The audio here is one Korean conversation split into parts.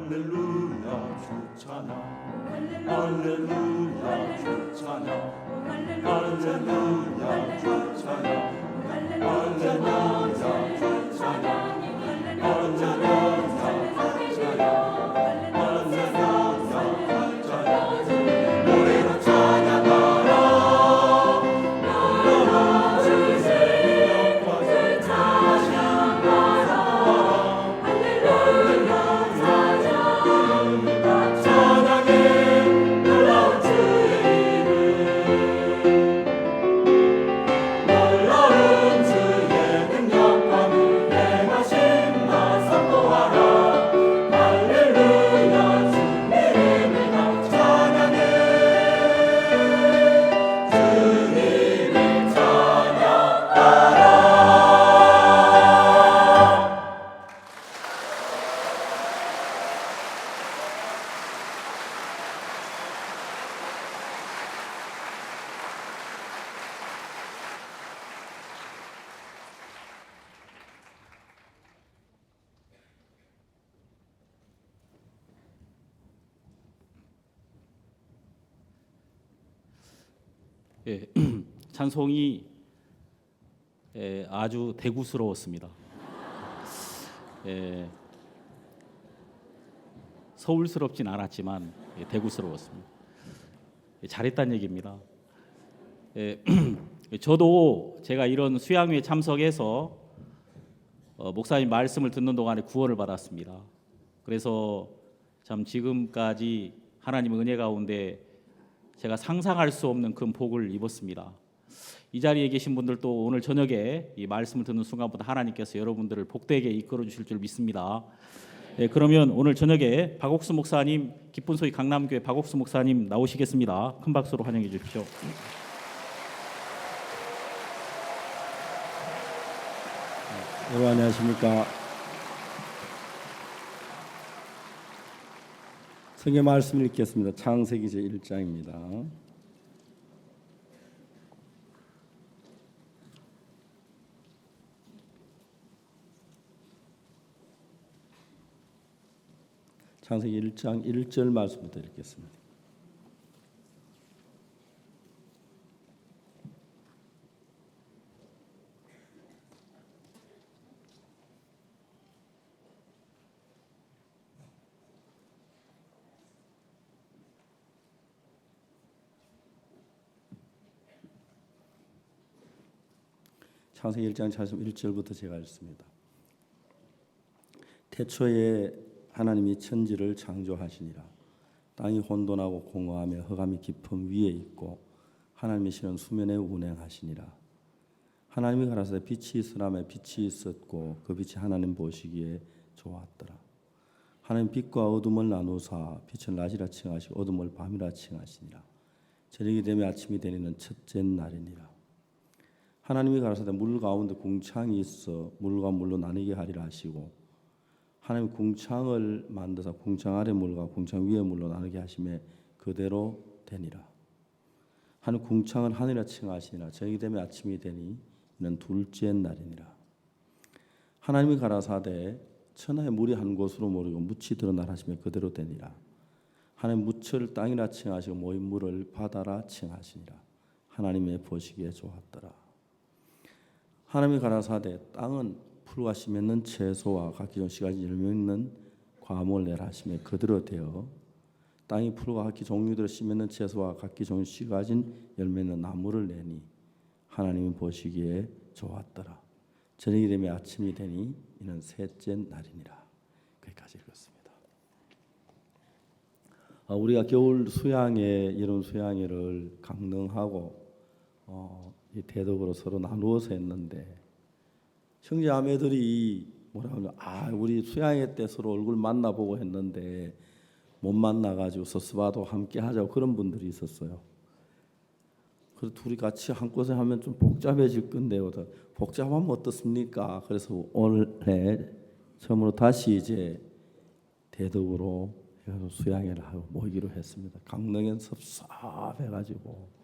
할렐루야 주 찬양 할렐루야 주 찬양 할렐루야 주 찬양 할렐루야 주 찬양 할렐루야 예, 찬송이 아주 대구스러웠습니다. 서울스럽진 않았지만 대구스러웠습니다. 잘했다는 얘기입니다. 저도 제가 이런 수양회에 참석해서 목사님 말씀을 듣는 동안에 구원을 받았습니다. 그래서 참 지금까지 하나님의 은혜 가운데 제가 상상할 수 없는 큰 복을 입었습니다. 이 자리에 계신 분들도 오늘 저녁에 이 말씀을 듣는 순간부터 하나님께서 여러분들을 복되게 이끌어 주실 줄 믿습니다. 그러면 오늘 저녁에 박옥수 목사님, 기쁜 소리 강남교회 박옥수 목사님 나오시겠습니다. 큰 박수로 환영해 주십시오. 여러분 안녕하십니까? 성경 말씀을 읽겠습니다. 창세기 제1장입니다. 창세기 1장 1절 말씀부터 읽겠습니다. 창세기 1장 1절부터 제가 읽습니다. 태초에 하나님이 천지를 창조하시니라. 땅이 혼돈하고 공허하며 흑암이 깊음 위에 있고 하나님이 시는 수면에 운행하시니라. 하나님이 가라사대 빛이 있으라며 빛이 있었고 그 빛이 하나님 보시기에 좋았더라. 하나님 빛과 어둠을 나누사 빛은 낮이라 칭하시고 어둠을 밤이라 칭하시니라. 저녁이 되며 아침이 되는 첫째 날이니라. 하나님이 가라사대 물 가운데 궁창이 있어 물과 물로 나뉘게 하리라 하시고 하나님이 궁창을 만드사 궁창 아래 물과 궁창 위에 물로 나누게 하심에 그대로 되니라. 하나님 궁창을 하늘이라 칭하시니라. 저녁이 되며 아침이 되니 이는 둘째 날이니라. 하나님이 가라사대 천하의 물이 한 곳으로 모이고 묻이 드러나라 하심에 그대로 되니라. 하나님 묻을 땅이라 칭하시고 모인 물을 바다라 칭하시니라. 하나님의 보시기에 좋았더라. 하나님이 가라사대 땅은 풀과 씨 맺는 채소와 각기 좋은 씨가지 열매 있는 과목을 내라 하시며 그대로 되어 땅이 풀과 각기 종류대로 씨 맺는 채소와 각기 좋은 씨 가진 열매 있는 나무를 내니 하나님이 보시기에 좋았더라. 저녁이 되며 아침이 되니 이는 셋째 날이니라. 거기까지 읽었습니다. 우리가 겨울 수양회, 여름 수양회를 강릉하고 이 대덕으로 서로 나누어서 했는데 형제자매들이 뭐라 하면 우리 수양회 때 서로 얼굴 만나보고 했는데 못 만나가지고 서스바도 함께 하자고 그런 분들이 있었어요. 그래서 둘이 같이 한곳에 하면 좀 복잡해질 건데요. 복잡하면 어떻습니까? 그래서 올해 처음으로 다시 이제 대덕으로 수양회를 하고 모이기로 했습니다. 강릉엔 섭섭해가지고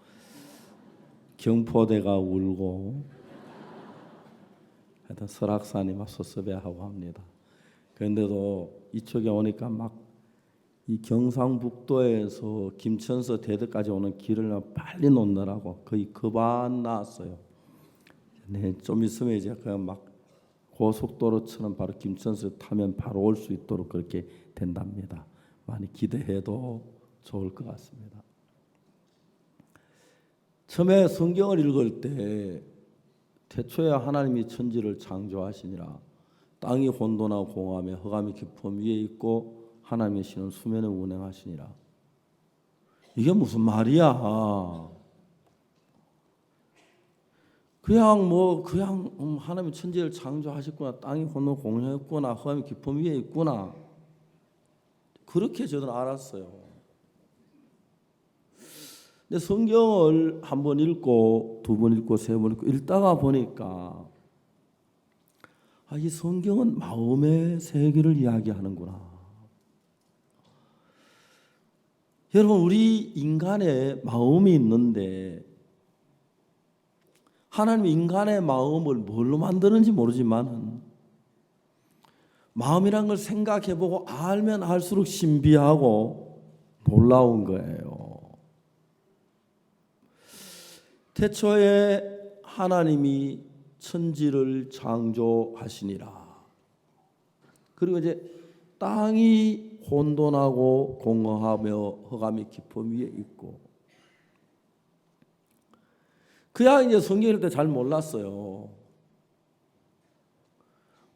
경포대가 울고 하여튼 설악산이 막 섭섭해하고 합니다. 그런데도 이쪽에 오니까 막 이 경상북도에서 김천서 대덕까지 오는 길을 빨리 놓느라고 거의 급한 나왔어요. 네, 좀 있으면 이제 그냥 막 고속도로처럼 바로 김천서 타면 바로 올 수 있도록 그렇게 된답니다. 많이 기대해도 좋을 것 같습니다. 처음에 성경을 읽을 때 태초에 하나님이 천지를 창조하시니라. 땅이 혼돈하고 공허하며 흑암이 깊음 위에 있고 하나님의 신은 수면에 운행하시니라. 이게 무슨 말이야? 그냥 하나님이 천지를 창조하셨구나. 땅이 혼돈 공허했구나. 흑암이 깊음 위에 있구나. 그렇게 저는 알았어요. 근데 성경을 한 번 읽고 두 번 읽고 세 번 읽고 읽다가 보니까 이 성경은 마음의 세계를 이야기하는구나. 여러분, 우리 인간의 마음이 있는데 하나님이 인간의 마음을 뭘로 만드는지 모르지만 마음이란 걸 생각해보고 알면 알수록 신비하고 놀라운 거예요. 태초에 하나님이 천지를 창조하시니라. 그리고 이제 땅이 혼돈하고 공허하며 흑암이 깊음 위에 있고, 그야 이제 성경 읽을 때 잘 몰랐어요.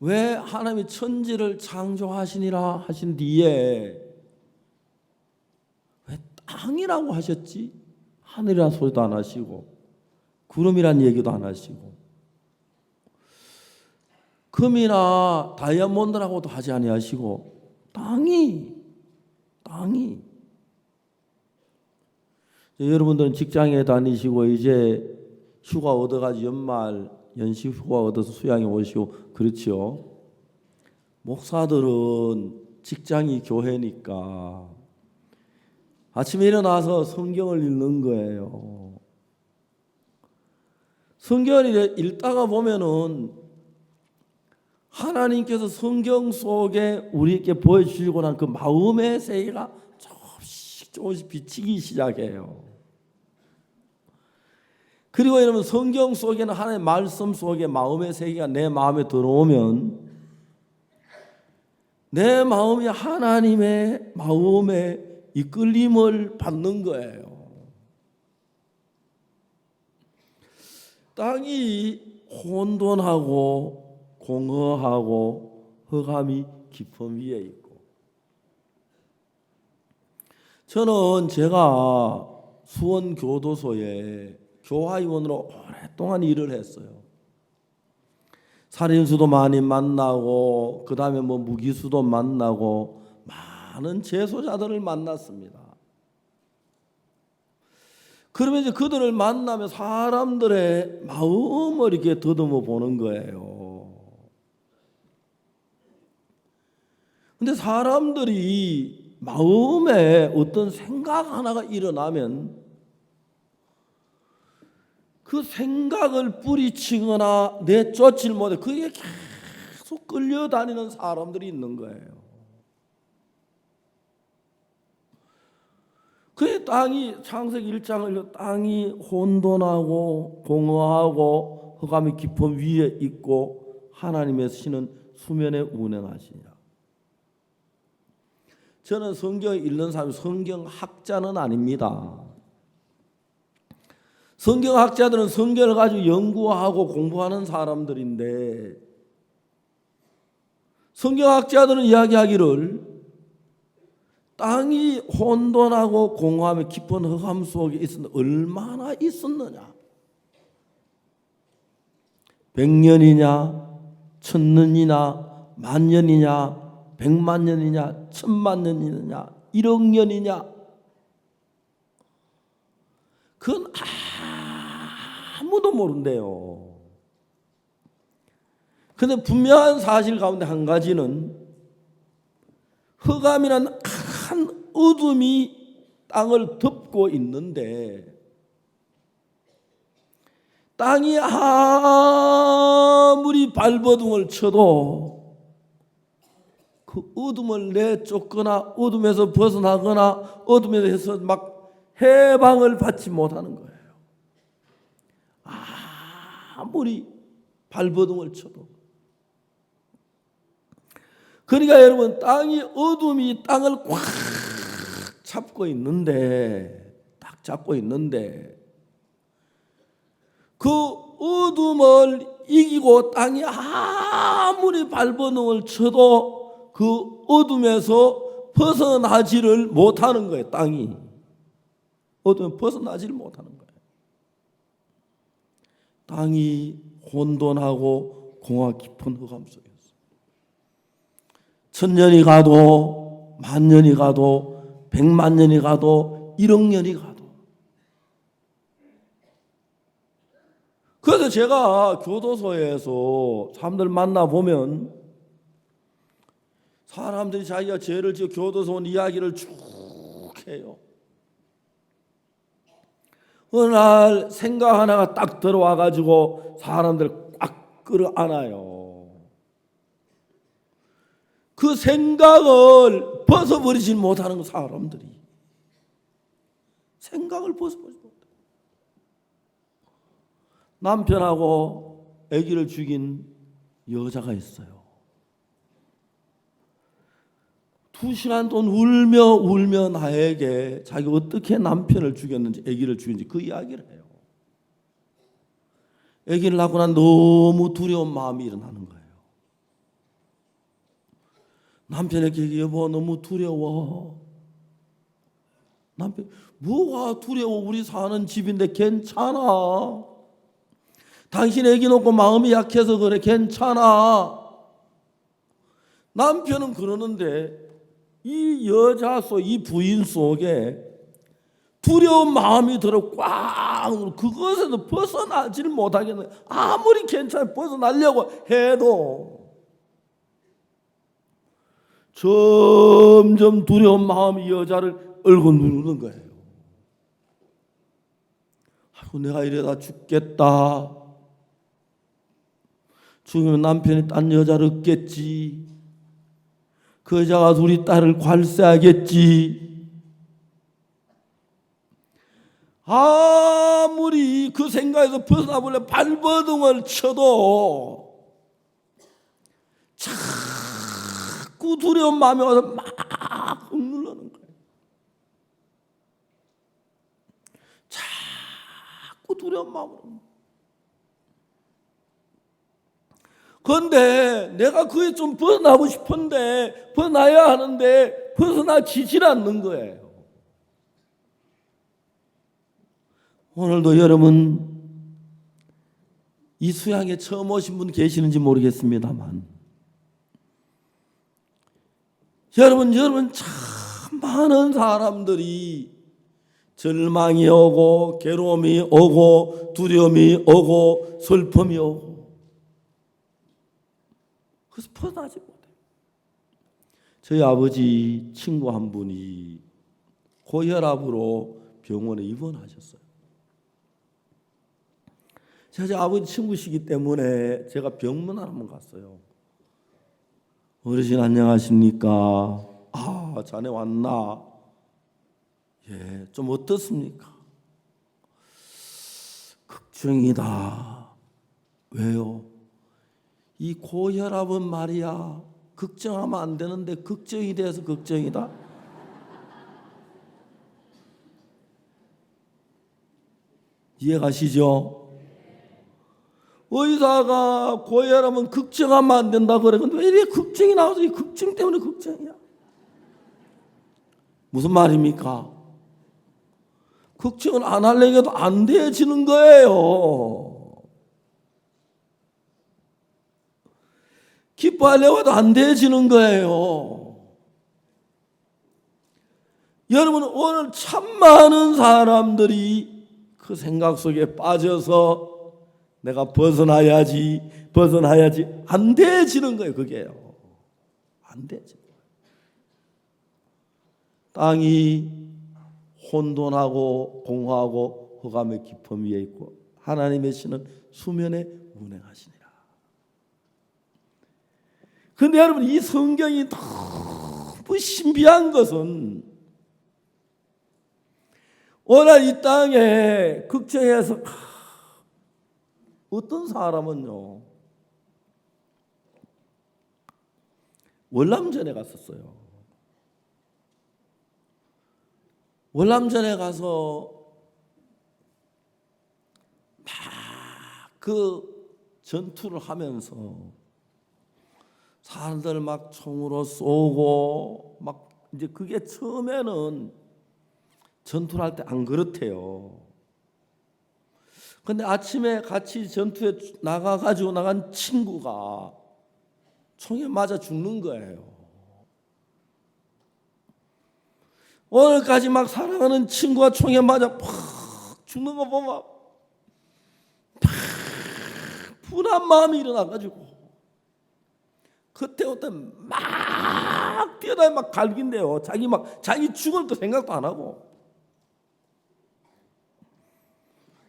왜 하나님이 천지를 창조하시니라 하신 뒤에 왜 땅이라고 하셨지? 하늘이란 소리도 안 하시고 구름이란 얘기도 안 하시고 금이나 다이아몬드라고도 하지 아니하시고 땅이 여러분들은 직장에 다니시고 이제 휴가 얻어가지고 연말 연시 휴가 얻어서 수양에 오시고 그렇지요. 목사들은 직장이 교회니까 아침에 일어나서 성경을 읽는 거예요. 성경을 읽다가 보면은 하나님께서 성경 속에 우리에게 보여주시고 난 그 마음의 세계가 조금씩 비치기 시작해요. 그리고 여러분, 성경 속에는 하나님의 말씀 속에 마음의 세계가 내 마음에 들어오면 내 마음이 하나님의 마음에 이끌림을 받는 거예요. 땅이 혼돈하고 공허하고 흑암이 깊음 위에 있고, 저는 제가 수원교도소에 교화위원으로 오랫동안 일을 했어요. 살인수도 많이 만나고 그 다음에 무기수도 만나고 많은 재소자들을 만났습니다. 그러면 이제 그들을 만나면 사람들의 마음을 이렇게 더듬어 보는 거예요. 근데 사람들이 마음에 어떤 생각 하나가 일어나면 그 생각을 뿌리치거나 내쫓질 못해 그게 계속 끌려다니는 사람들이 있는 거예요. 그 땅이 창세기 1장을 땅이 혼돈하고 공허하고 흑암이 깊음 위에 있고 하나님의 신은 수면에 운행하시니라. 저는 성경을 읽는 사람이 성경학자는 아닙니다. 성경학자들은 성경을 가지고 연구하고 공부하는 사람들인데, 성경학자들은 이야기하기를 땅이 혼돈하고 공허하며 깊은 흑암 속에 있었는데 얼마나 있었느냐? 100년이냐 1000년이냐 만년이냐 100만 년이냐 1000만 년이냐 1억 년이냐, 그건 아무도 모른대요. 그런데 분명한 사실 가운데 한 가지는 흑암이라는 큰 어둠이 땅을 덮고 있는데 땅이 아무리 발버둥을 쳐도 그 어둠을 내쫓거나 어둠에서 벗어나거나 어둠에서 막 해방을 받지 못하는 거예요. 아무리 발버둥을 쳐도. 그러니까 여러분, 어둠이 땅을 꽉 잡고 있는데, 딱 잡고 있는데, 그 어둠을 이기고 땅이 아무리 발버둥을 쳐도 그 어둠에서 벗어나지를 못하는 거예요. 땅이 어둠에 벗어나지를 못하는 거예요. 땅이 혼돈하고 공허 깊은 흑암 속에서 1000년이 가도 10,000년이 가도 1,000,000년이 가도 1억년이 가도. 그래서 제가 교도소에서 사람들 만나보면 사람들이 자기가 죄를 지어 교도소 온 이야기를 쭉 해요. 어느 날 생각 하나가 딱 들어와가지고 사람들 꽉 끌어안아요. 그 생각을 벗어버리지 못하는 사람들이. 생각을 벗어버리지 못해요. 남편하고 아기를 죽인 여자가 있어요. 2시간 동안 울며 나에게 자기가 어떻게 남편을 죽였는지 아기를 죽였는지 그 이야기를 해요. 아기를 낳고 난 너무 두려운 마음이 일어나는 거예요. 남편에게 여보 너무 두려워. 남편 뭐가 두려워? 우리 사는 집인데 괜찮아. 당신 아기 놓고 마음이 약해서 그래. 괜찮아. 남편은 그러는데 이 여자 이 부인 속에 두려운 마음이 들어 꽉 그것에서 벗어나지를 못하겠네. 아무리 괜찮아 벗어나려고 해도 점점 두려운 마음이 여자를 얼고 누르는 거예요. 아이고 내가 이러다 죽겠다. 죽으면 남편이 딴 여자를 얻겠지. 그 여자가 우리 딸을 관세하겠지. 아무리 그 생각에서 벗어나보려 발버둥을 쳐도 자꾸 두려운 마음이 와서 막 억누르는 거예요. 자꾸 두려운 마음으로. 그런데 내가 그게 좀 벗어나고 싶은데 벗어나야 하는데 벗어나지질 않는 거예요. 오늘도 여러분 이 수양에 처음 오신 분 계시는지 모르겠습니다만 여러분 참 많은 사람들이 절망이 오고 괴로움이 오고 두려움이 오고 슬픔이 오고 그래서 벗어나지 못해요. 저희 아버지 친구 한 분이 고혈압으로 병원에 입원하셨어요. 제가 아버지 친구시기 때문에 제가 병문안 한번 갔어요. 어르신 안녕하십니까? 아, 자네 왔나? 예, 좀 어떻습니까? 걱정이다. 왜요? 이 고혈압은 말이야 걱정하면 안 되는데 걱정이 돼서 걱정이다. 이해가시죠? 의사가 고혈압은 걱정하면 안 된다 그래. 근데 왜 이렇게 걱정이 나와서 이 걱정 때문에 걱정이야? 무슨 말입니까? 걱정을 안 하려고 해도 안 돼지는 거예요. 기뻐하려고 해도 안 돼지는 거예요. 여러분 오늘 참 많은 사람들이 그 생각 속에 빠져서 내가 벗어나야지 안 돼지는 거예요. 그게요. 안 돼지는 거예요. 땅이 혼돈하고 공허하고 흑암의 깊음 위에 있고 하나님의 신은 수면에 운행하시니라. 근데 여러분, 이 성경이 너무 신비한 것은 오늘 이 땅에 걱정해서 어떤 사람은요, 월남전에 갔었어요. 월남전에 가서 막 그 전투를 하면서 사람들 막 총으로 쏘고 막, 이제 그게 처음에는 전투를 할 때 안 그렇대요. 근데 아침에 같이 전투에 나가가지고 나간 친구가 총에 맞아 죽는 거예요. 오늘까지 막 사랑하는 친구가 총에 맞아 팍 죽는 거 보면 팍 분한 마음이 일어나가지고 그때부터 막 뛰어다니 막 갈긴대요. 자기 죽을 거 생각도 안 하고.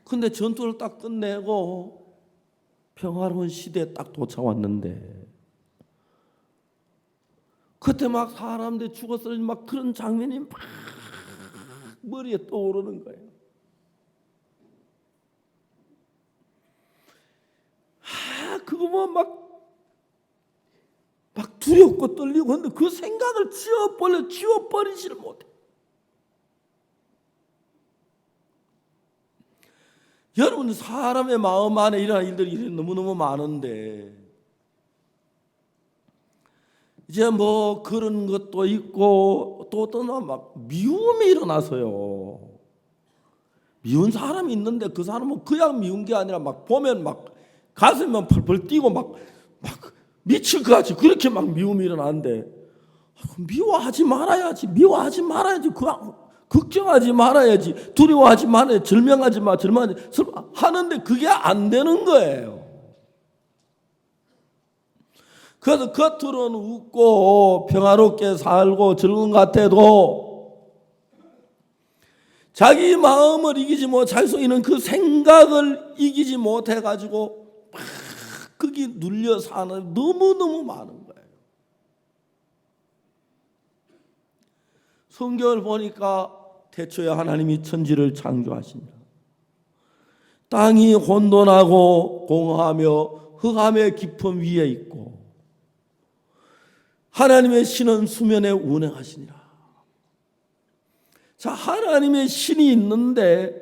근데 전투를 딱 끝내고 평화로운 시대에 딱 도착왔는데, 그때 막 사람들 죽었을 막 그런 장면이 막 머리에 떠오르는 거예요. 그거 보면 막 두렵고 떨리고, 근데 그 생각을 지워버리지를 못해. 여러분, 사람의 마음 안에 일어나는 일들이 너무너무 많은데, 이제 뭐 그런 것도 있고, 또 어떤 막 미움이 일어나서요. 미운 사람이 있는데 그 사람은 그냥 미운 게 아니라 막 보면 막 가슴이 막 펄펄 뛰고 막 미칠 것 같이 그렇게 막 미움이 일어나는데, 미워하지 말아야지. 걱정하지 말아야지. 두려워하지 말아야지. 절망하지 마. 하는데 그게 안 되는 거예요. 그래서 겉으로는 웃고 평화롭게 살고 즐거운 것 같아도 자기 마음을 이기지 못, 자기 속에 있는 그 생각을 이기지 못해가지고 막 거기 눌려 사는 너무너무 많은 거예요. 성경을 보니까 태초에 하나님이 천지를 창조하시니라. 땅이 혼돈하고 공허하며 흑암의 깊음 위에 있고 하나님의 신은 수면에 운행하시니라. 자, 하나님의 신이 있는데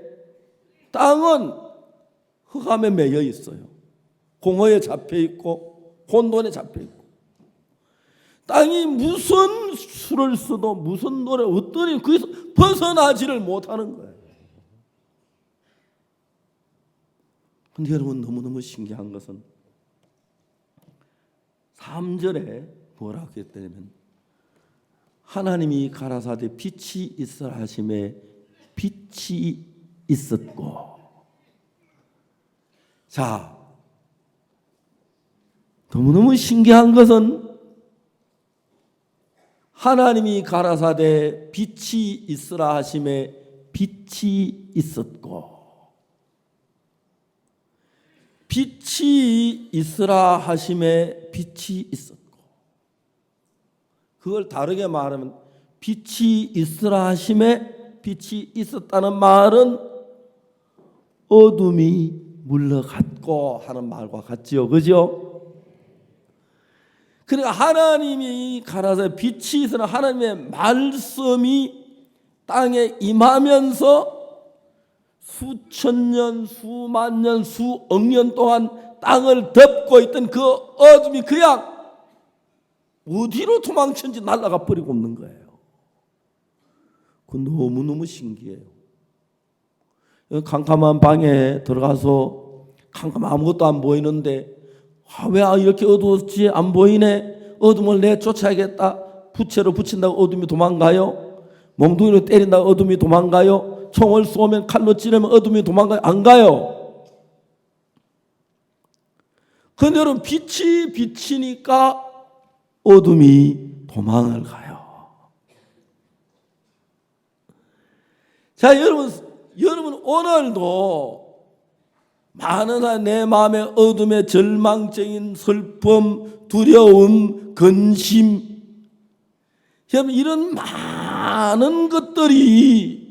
땅은 흑암에 매여 있어요. 공허에 잡혀 있고 혼돈에 잡혀 있고, 땅이 무슨 수를 써도 무슨 노래 어떤 일 거기서 벗어나지를 못하는 거예요. 근데 여러분, 너무너무 신기한 것은 3절에 뭐라고 했냐면, 하나님이 가라사대 빛이 있으라 하심에 빛이 있었고. 자, 너무너무 신기한 것은 하나님이 가라사대 빛이 있으라 하심에 빛이 있었고, 빛이 있으라 하심에 빛이 있었고. 그걸 다르게 말하면 빛이 있으라 하심에 빛이 있었다는 말은 어둠이 물러갔고 하는 말과 같지요. 그죠? 그러니까 하나님이 가라사대 빛이 있으나 하나님의 말씀이 땅에 임하면서 수천 년, 수만 년, 수억 년 동안 땅을 덮고 있던 그 어둠이 그냥 어디로 도망쳤는지 날아가 버리고 없는 거예요. 그건 너무너무 신기해요. 캄캄한 방에 들어가서 아무것도 안 보이는데, 왜 이렇게 어두웠지? 안 보이네. 어둠을 내쫓아야겠다. 부채로 붙인다고 어둠이 도망가요? 몽둥이로 때린다고 어둠이 도망가요? 총을 쏘면 칼로 찌르면 어둠이 도망가요? 안 가요. 그런데 여러분, 빛이 비치니까 어둠이 도망을 가요. 자, 여러분 오늘도 많은 사람 내 마음의 어둠에 절망적인 슬픔, 두려움, 근심, 여러분 이런 많은 것들이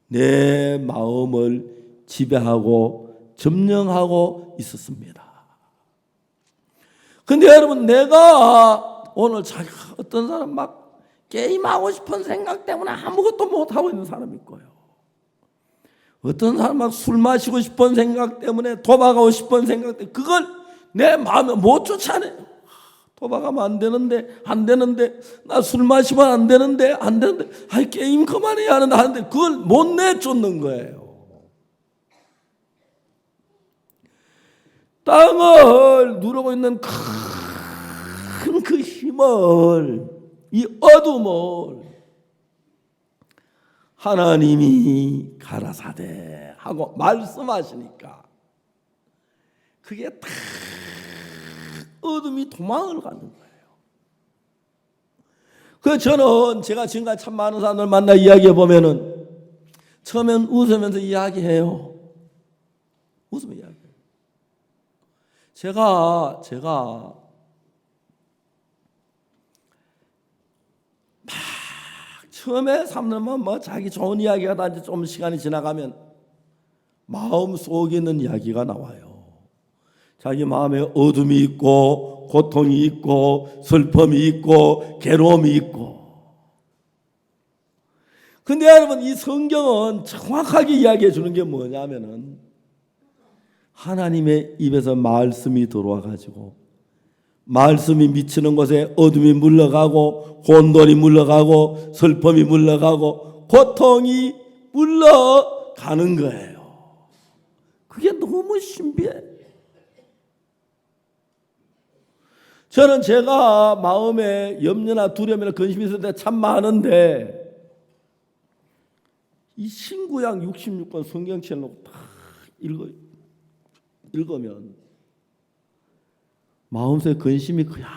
내 마음을 지배하고 점령하고 있었습니다. 근데 여러분 내가 오늘 어떤 사람 막 게임하고 싶은 생각 때문에 아무것도 못하고 있는 사람이 있고요. 어떤 사람 막 술 마시고 싶은 생각 때문에 도박하고 싶은 생각 때문에 그걸 내 마음에 못 쫓아내요. 도박하면 안 되는데 나 술 마시면 안 되는데 아이 게임 그만해야 하는데 그걸 못 내쫓는 거예요. 땅을 누르고 있는 큰 그 힘을, 이 어둠을 하나님이 가라사대 하고 말씀하시니까 그게 다 어둠이 도망을 가는 거예요. 그래서 저는 제가 지금까지 참 많은 사람들 만나 이야기해 보면은 처음엔 웃으면서 이야기해요. 웃으면서 이야기해요. 제가 막 처음에 사람들만 뭐 자기 좋은 이야기가 다 이제 좀 시간이 지나가면 마음 속에 있는 이야기가 나와요. 자기 마음에 어둠이 있고 고통이 있고 슬픔이 있고 괴로움이 있고. 근데 여러분 이 성경은 정확하게 이야기해 주는 게 뭐냐면은 하나님의 입에서 말씀이 들어와 가지고 말씀이 미치는 곳에 어둠이 물러가고 혼돈이 물러가고 슬픔이 물러가고 고통이 물러가는 거예요. 그게 너무 신비해. 저는 제가 마음에 염려나 두려움이나 근심이 있을 때 참 많은데 이 신구약 66권 성경책을 놓고 다 읽으면 마음속에 근심이 그냥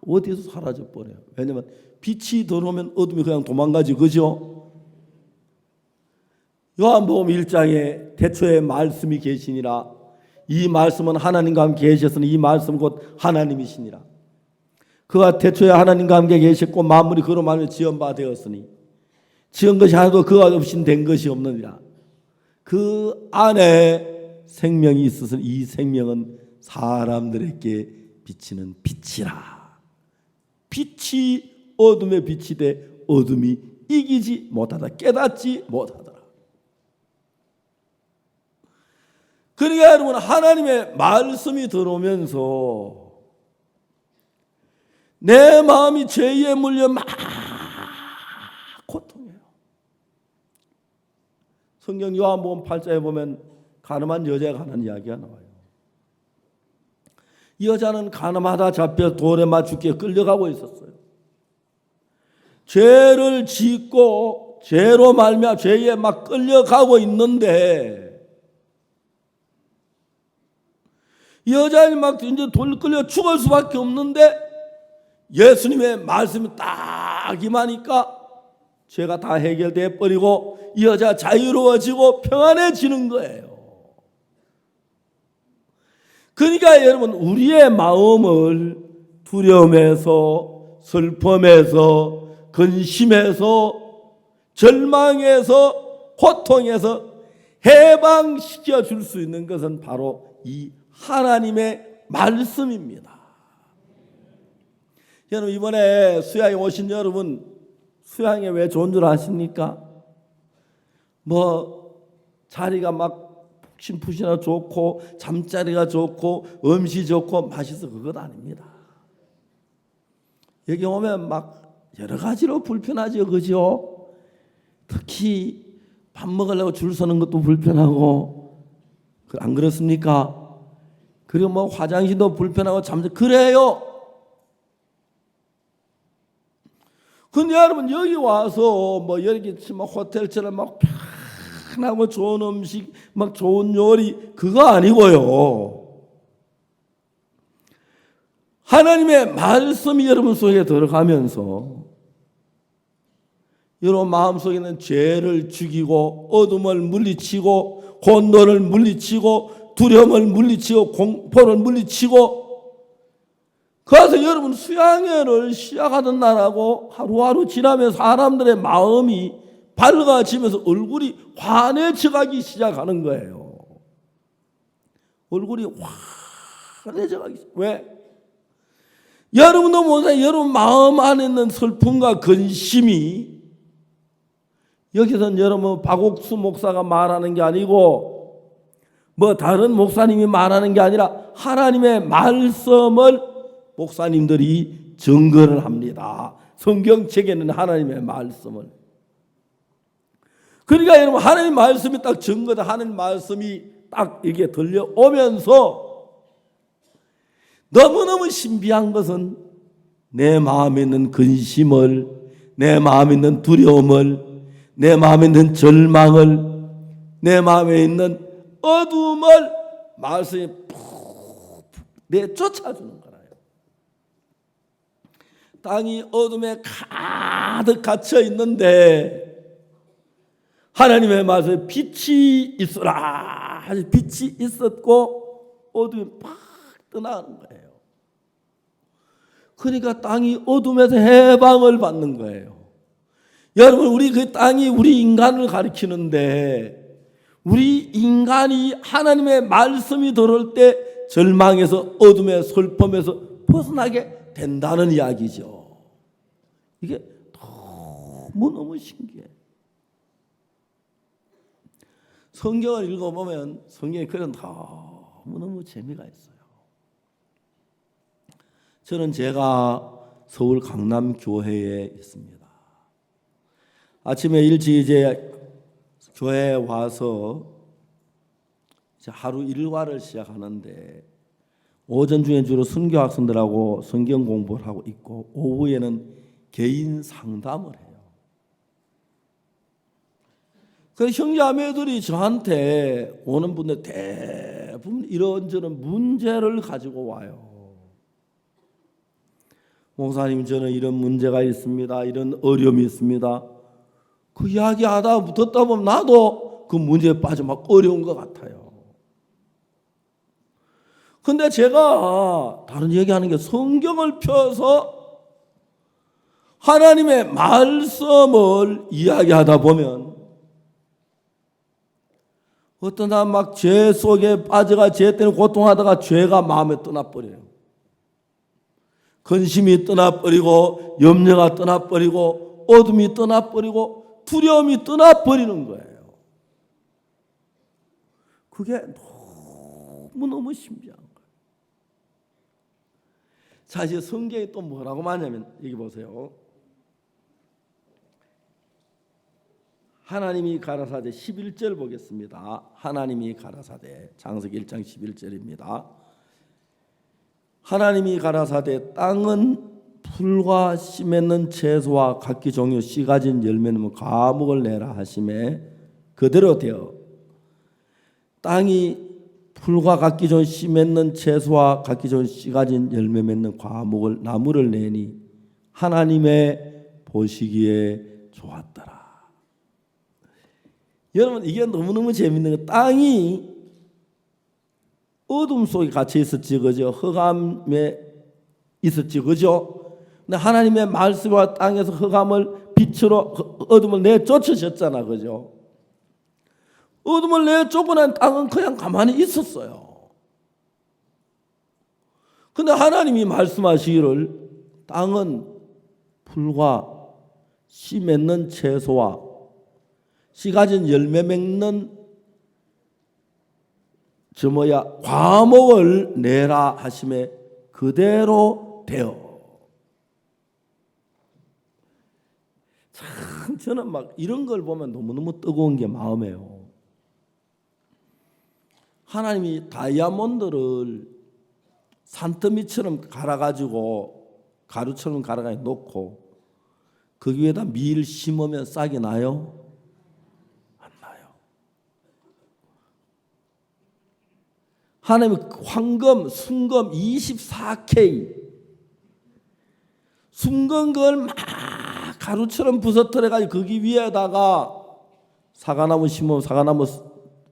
어디서 사라져 버려요. 왜냐하면 빛이 들어오면 어둠이 그냥 도망가지, 그죠? 요한복음 1장에 태초에 말씀이 계시니라. 이 말씀은 하나님과 함께 계셨으니 이 말씀 곧 하나님이시니라. 그가 태초에 하나님과 함께 계셨고 만물이 그로 말미암아 지은 바 되었으니 지은 것이 하나도 그가 없인 된 것이 없느니라. 그 안에 생명이 있어서 이 생명은 사람들에게 비치는 빛이라. 빛이 어둠에 빛이 돼 어둠이 이기지 못하다, 깨닫지 못하더라. 그러니까 여러분 하나님의 말씀이 들어오면서 내 마음이 죄에 물려 막 고통해요. 성경 요한복음 8장에 보면 가늠한 여자가 하는 이야기가 나와요. 이 여자는 가늠하다 잡혀 돌에 맞추기에 끌려가고 있었어요. 죄를 짓고 죄로 말미암아 죄에 막 끌려가고 있는데 이 여자는 막 이제 돌 끌려 죽을 수밖에 없는데 예수님의 말씀이 딱 임하니까 죄가 다 해결돼 버리고 이 여자 자유로워지고 평안해지는 거예요. 그러니까 여러분 우리의 마음을 두려움에서 슬픔에서 근심에서 절망에서 고통에서 해방시켜 줄 수 있는 것은 바로 이 하나님의 말씀입니다. 여러분 이번에 수양에 오신 여러분 수양에 왜 좋은 줄 아십니까? 뭐 자리가 막 푹신푹신하고 좋고 잠자리가 좋고 음식이 좋고 맛있어 그것 아닙니다. 여기 오면 막 여러 가지로 불편하죠, 그죠? 특히 밥 먹으려고 줄 서는 것도 불편하고 안 그렇습니까? 그리고 뭐 화장실도 불편하고 그래요. 근데 여러분 여기 와서 뭐 여기 호텔처럼 막 편하고 좋은 음식 막 좋은 요리 그거 아니고요. 하나님의 말씀이 여러분 속에 들어가면서 여러분 마음속에 있는 죄를 죽이고 어둠을 물리치고 혼돈을 물리치고 두려움을 물리치고 공포를 물리치고 그래서 여러분 수양회를 시작하던 날하고 하루하루 지나면서 사람들의 마음이 밝아지면서 얼굴이 환해져 가기 시작하는 거예요. 얼굴이 환해져 가기 시작. 왜? 여러분도 모르세요. 여러분 마음 안에 있는 슬픔과 근심이 여기서는 여러분 박옥수 목사가 말하는 게 아니고 뭐 다른 목사님이 말하는 게 아니라 하나님의 말씀을 목사님들이 증거를 합니다. 성경책에는 하나님의 말씀을. 그러니까 여러분 하나님의 말씀이 딱 증거다. 하나님의 말씀이 딱 이게 들려오면서 너무너무 신비한 것은 내 마음에 있는 근심을, 내 마음에 있는 두려움을, 내 마음에 있는 절망을, 내 마음에 있는 어둠을 말씀이 푹 내쫓아주는 거예요. 땅이 어둠에 가득 갇혀 있는데 하나님의 말씀에 빛이 있으라 하시 빛이 있었고 어둠이 팍 떠나는 거예요. 그러니까 땅이 어둠에서 해방을 받는 거예요. 여러분 우리 그 땅이 우리 인간을 가리키는데 우리 인간이 하나님의 말씀이 들어올 때 절망에서 어둠의 슬픔에서 벗어나게 된다는 이야기죠. 이게 너무너무 신기해. 성경을 읽어보면 성경에 그런 너무너무 재미가 있어요. 저는 제가 서울 강남교회에 있습니다. 아침에 일찍 이제 교회에 와서 이제 하루 일과를 시작하는데 오전 중에 주로 순교 학생들하고 성경 공부를 하고 있고 오후에는 개인 상담을 해요. 그 형제자매들이 저한테 오는 분들 대부분 이런저런 문제를 가지고 와요. 목사님 저는 이런 문제가 있습니다. 이런 어려움이 있습니다. 그 이야기하다 듣다 보면 나도 그 문제에 빠져 막 어려운 것 같아요. 근데 제가 다른 얘기하는 게 성경을 펴서 하나님의 말씀을 이야기하다 보면 어떤 사람 막 죄 속에 빠져가 죄 때문에 고통하다가 죄가 마음에 떠나버려요. 근심이 떠나버리고 염려가 떠나버리고 어둠이 떠나버리고 두려움이 떠나버리는 거예요. 그게 너무너무 신기한 거예요. 사실 성경이 또 뭐라고 말하냐면 여기 보세요. 하나님이 가라사대 11절 보겠습니다. 하나님이 가라사대 창세기 1장 11절입니다. 하나님이 가라사대 땅은 풀과 씨 맺는 채소와 각기 종류 씨 가진 열매는 과목을 내라 하심에 그대로 되어 땅이 풀과 각기 종류 씨 맺는 채소와 각기 종류 씨 가진 열매 맺는 과목을 나무를 내니 하나님의 보시기에 좋았더라. 여러분 이게 너무너무 재밌는 거. 땅이 어둠 속에 갇혀 있었지 그죠? 흑암에 있었지 그죠? 근데 하나님의 말씀과 땅에서 흑암을 빛으로 어둠을 내쫓으셨잖아 그죠? 어둠을 내쫓고 난 땅은 그냥 가만히 있었어요. 근데 하나님이 말씀하시기를 땅은 풀과 씨 맺는 채소와 씨 가진 열매 맺는 과목을 내라 하심에 그대로 되어. 참 저는 막 이런 걸 보면 너무너무 뜨거운 게 마음이에요. 하나님이 다이아몬드를 산더미처럼 갈아가지고 가루처럼 갈아가 놓고 그 위에다 밀 심으면 싹이 나요? 하나님의 황금, 순금 24K 순금 그걸 막 가루처럼 부서뜨려가지고 거기 위에다가 사과나무 심으면 사과나무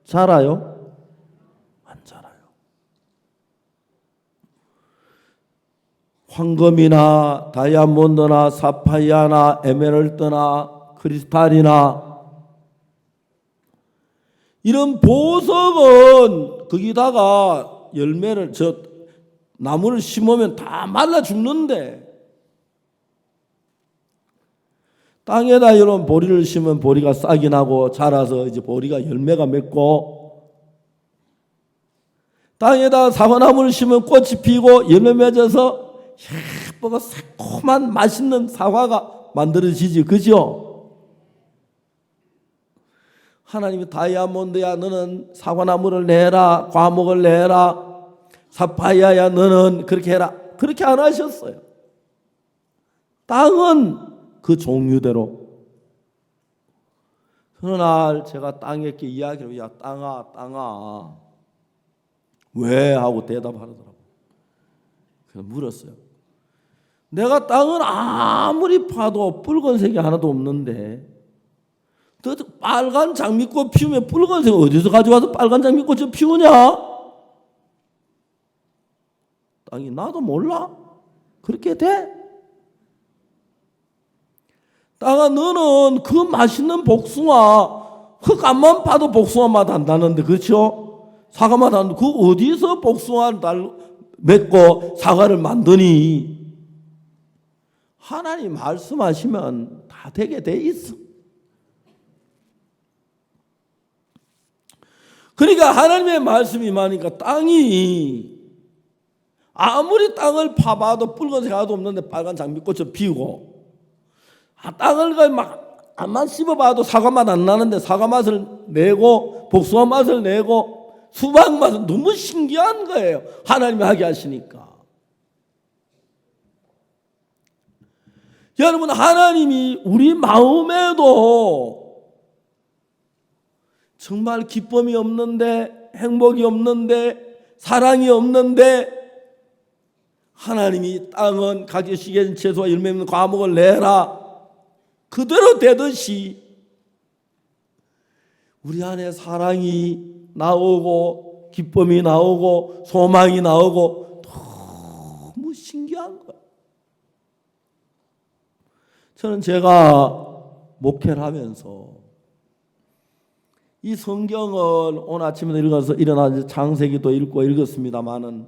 자라요? 안 자라요. 황금이나 다이아몬드나 사파이아나 에메랄드나 크리스탈이나 이런 보석은 거기다가 열매를 나무를 심으면 다 말라 죽는데 땅에다 여러분 보리를 심으면 보리가 싹이 나고 자라서 이제 보리가 열매가 맺고 땅에다 사과나무를 심으면 꽃이 피고 열매 맺어서 예쁘고 새콤한 맛있는 사과가 만들어지지, 그죠? 하나님이 다이아몬드야 너는 사과나무를 내라, 과목을 내라, 사파이아야 너는 그렇게 해라, 그렇게 안 하셨어요. 땅은 그 종류대로. 어느 날 제가 땅에게 이야기를, 야 땅아 왜? 하고 대답하더라고요. 그래서 물었어요. 내가 땅은 아무리 파도 붉은색이 하나도 없는데 너 빨간 장미꽃 피우면 붉은색 어디서 가져와서 빨간 장미꽃을 피우냐? 땅이 나도 몰라. 그렇게 돼? 땅아 너는 그 맛있는 복숭아 흙안만 파도 복숭아 맛 안 나는데, 그렇죠? 사과 맛 안 나는데 그 어디서 복숭아를 맺고 사과를 만드니? 하나님 말씀하시면 다 되게 돼 있어. 그러니까 하나님의 말씀이 많으니까 땅이 아무리 땅을 파봐도 붉은색 하나도 없는데 빨간 장미꽃을 피우고, 땅을 막 안만 씹어봐도 사과 맛 안 나는데 사과 맛을 내고 복숭아 맛을 내고 수박 맛은 너무 신기한 거예요. 하나님이 하게 하시니까. 여러분, 하나님이 우리 마음에도 정말 기쁨이 없는데, 행복이 없는데, 사랑이 없는데, 하나님이 땅은 가지 시기엔 채소와 열매 있는 과목을 내라 그대로 되듯이 우리 안에 사랑이 나오고 기쁨이 나오고 소망이 나오고 너무 신기한 거예요. 저는 제가 목회를 하면서 이 성경을 오늘 아침에 읽어서 일어나서 창세기도 읽고 읽었습니다마는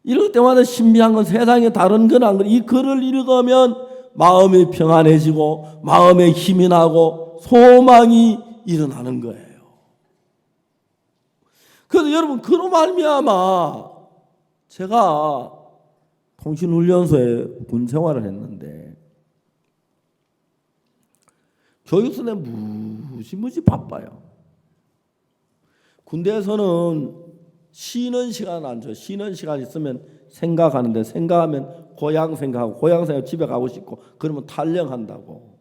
읽을 때마다 신비한 건 세상에 다른 건 안 그래요. 이 글을 읽으면 마음이 평안해지고 마음에 힘이 나고 소망이 일어나는 거예요. 그래서 여러분, 그로 말미암아 제가 통신훈련소에 군 생활을 했는데 교육선에 무지무지 바빠요. 군대에서는 쉬는 시간 안 줘요. 쉬는 시간 있으면 생각하는데, 생각하면 고향 생각하고, 고향 생각하면 집에 가고 싶고, 그러면 탈영한다고.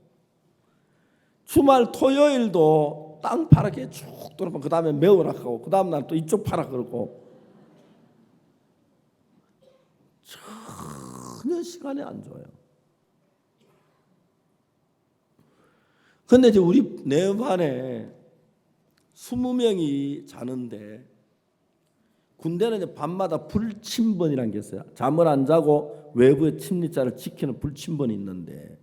주말 토요일도 땅 파랗게 쭉 돌아보면 그 다음에 메우라 하고, 그 다음 날 또 이쪽 파라 그러고 전혀 시간이 안 줘요. 근데 이제 우리 내 반에 20명이 자는데 군대는 이제 밤마다 불침번이라는 게 있어요. 잠을 안 자고 외부의 침입자를 지키는 불침번이 있는데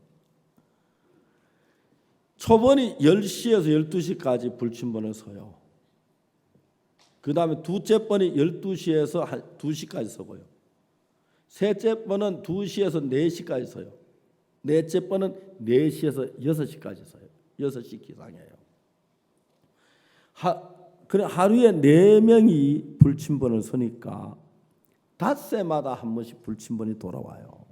초번이 10시에서 12시까지 불침번을 서요. 그 다음에 두째 번이 12시에서 2시까지 서고요. 셋째 번은 2시에서 4시까지 서요. 넷째 번은 4시에서 6시까지 서요. 6시 기상이에요. 그래 하루에 4명이 불침번을 서니까 닷새마다 한 번씩 불침번이 돌아와요.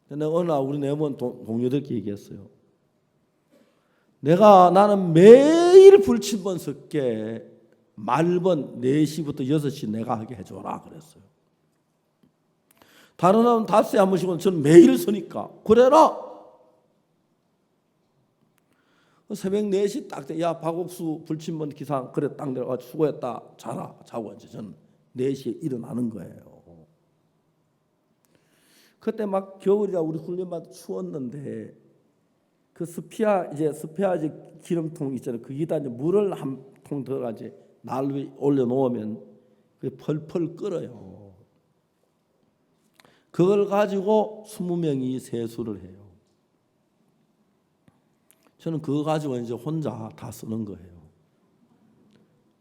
근데 어느 날 우리 네번 동료들끼리 얘기했어요. 나는 매일 불침번 섰게 말번 4시부터 6시 내가 하게 해줘라 그랬어요. 다른 사람은 닷새 한 번씩은 저는 매일 서니까 그래라. 새벽 4시 딱 돼. 야, 박옥수 불침번 기상 그래 딱 내려가 수고했다. 자라. 자고 이제 저는 4시에 일어나는 거예요. 그때 막 겨울이라 우리 훈련받아 추웠는데 그 스피아 이제 기름통 있잖아요. 거기다 이제 물을 한 통 들어가 이제 날 위에 올려놓으면 그게 펄펄 끓어요. 그걸 가지고 20명이 세수를 해요. 저는 그거 가지고 이제 혼자 다 쓰는 거예요.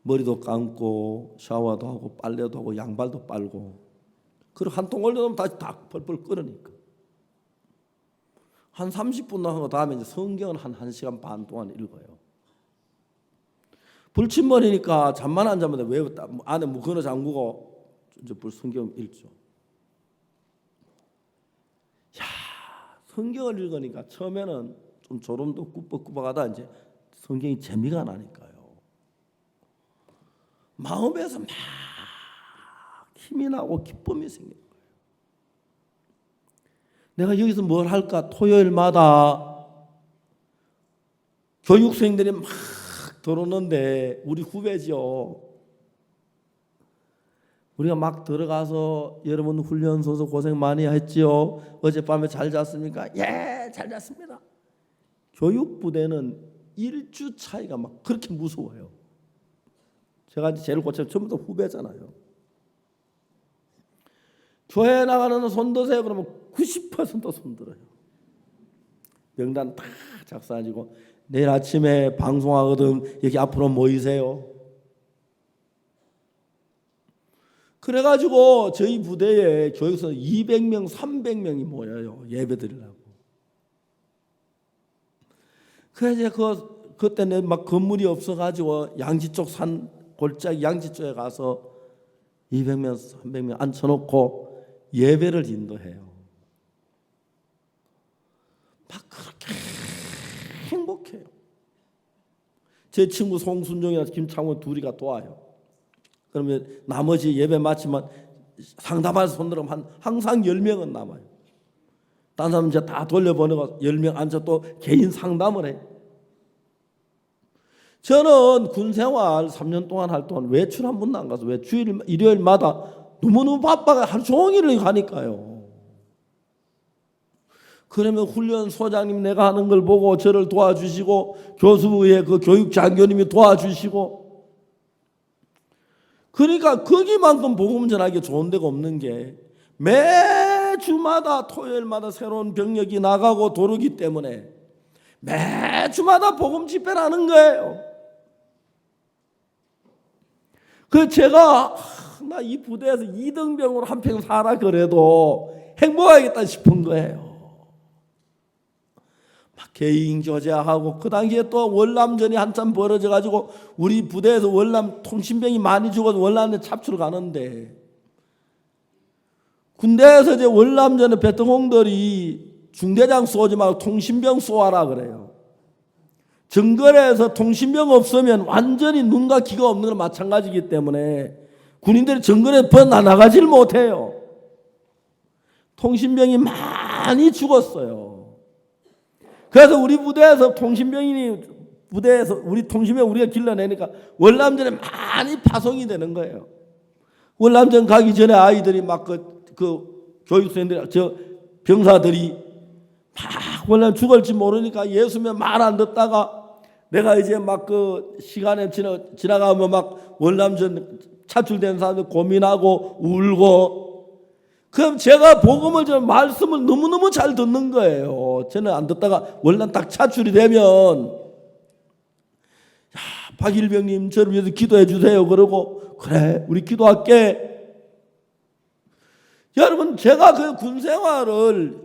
머리도 감고 샤워도 하고 빨래도 하고 양발도 빨고. 그리고 한 통 올려놓으면 다시 다 펄펄 끓으니까. 한 30분 나간 거 다음에 이제 성경은 한 1시간 반 동안 읽어요. 불침머리니까 잠만 안 자면 왜 안에 무거워 잠그고 이제 성경 읽죠. 야, 성경을 읽으니까 처음에는 좀 졸음도 꾸벅꾸벅하다 이제 성경이 재미가 나니까요. 마음에서 막 힘이 나고 기쁨이 생겨요. 내가 여기서 뭘 할까? 토요일마다 교육생들이 막 들어오는데 우리 후배죠. 우리가 막 들어가서 여러분 훈련소서 고생 많이 했지요. 어젯밤에 잘 잤습니까? 예, 잘 잤습니다. 교육부대는 일주 차이가 막 그렇게 무서워요. 제가 제일 고참 전부 다 후배잖아요. 교회 나가는 손 드세요 그러면 90% 손 들어요. 명단 다 작성하시고 내일 아침에 방송하거든 여기 앞으로 모이세요. 그래가지고 저희 부대에 교육선 200명 300명이 모여요. 예배 드리려고. 그래서 그때는 막 건물이 없어가지고 양지 쪽 산 골짜기 양지 쪽에 가서 200명 300명 앉혀놓고 예배를 인도해요. 막 그렇게 행복해요. 제 친구 송순종이나 김창원 둘이가 도와요. 그러면 나머지 예배 마치면 상담할 손 들으면 항상 10명은 남아요. 다른 사람 이제 다 돌려보내고 10명 앉아 또 개인 상담을 해요. 저는 군생활 3년 동안 할 동안 외출 한 번도 안 가서 왜 일요일마다 너무너무 바빠가 하루 종일을 가니까요. 그러면 훈련 소장님 내가 하는 걸 보고 저를 도와주시고 교수부의 그 교육 장교님이 도와주시고 그러니까 거기만큼 복음 전하기 좋은 데가 없는 게 매주마다 토요일마다 새로운 병력이 나가고 도르기 때문에 매주마다 복음 집회를 하는 거예요. 그 제가 나 이 부대에서 2등병으로 한평 살아 그래도 행복하겠다 싶은 거예요. 막 개인 교제하고 그 당시에 또 월남전이 한참 벌어져 가지고 우리 부대에서 월남 통신병이 많이 죽어서 월남에 잡수러 가는데 군대에서 이제 월남전에 배트공들이 중대장 쏘지 말고 통신병 쏘아라 그래요. 정글에서 통신병 없으면 완전히 눈과 귀가 없는 거랑 마찬가지이기 때문에 군인들이 정글에 벗어나가질 못해요. 통신병이 많이 죽었어요. 그래서 우리 부대에서 우리 통신병 우리가 길러내니까 월남전에 많이 파송이 되는 거예요. 월남전 가기 전에 아이들이 막 그 교육생들, 병사들이 막 월남 죽을지 모르니까 예수면 말 안 듣다가 내가 이제 막 그 시간에 지나가면 막 월남전 차출된 사람들 고민하고 울고 그럼 제가 복음을 좀 말씀을 너무너무 잘 듣는 거예요. 저는 안 듣다가 월남 딱 차출이 되면 야, 박일병님 저를 위해서 기도해 주세요. 그러고 그래 우리 기도할게. 여러분 제가 그 군생활을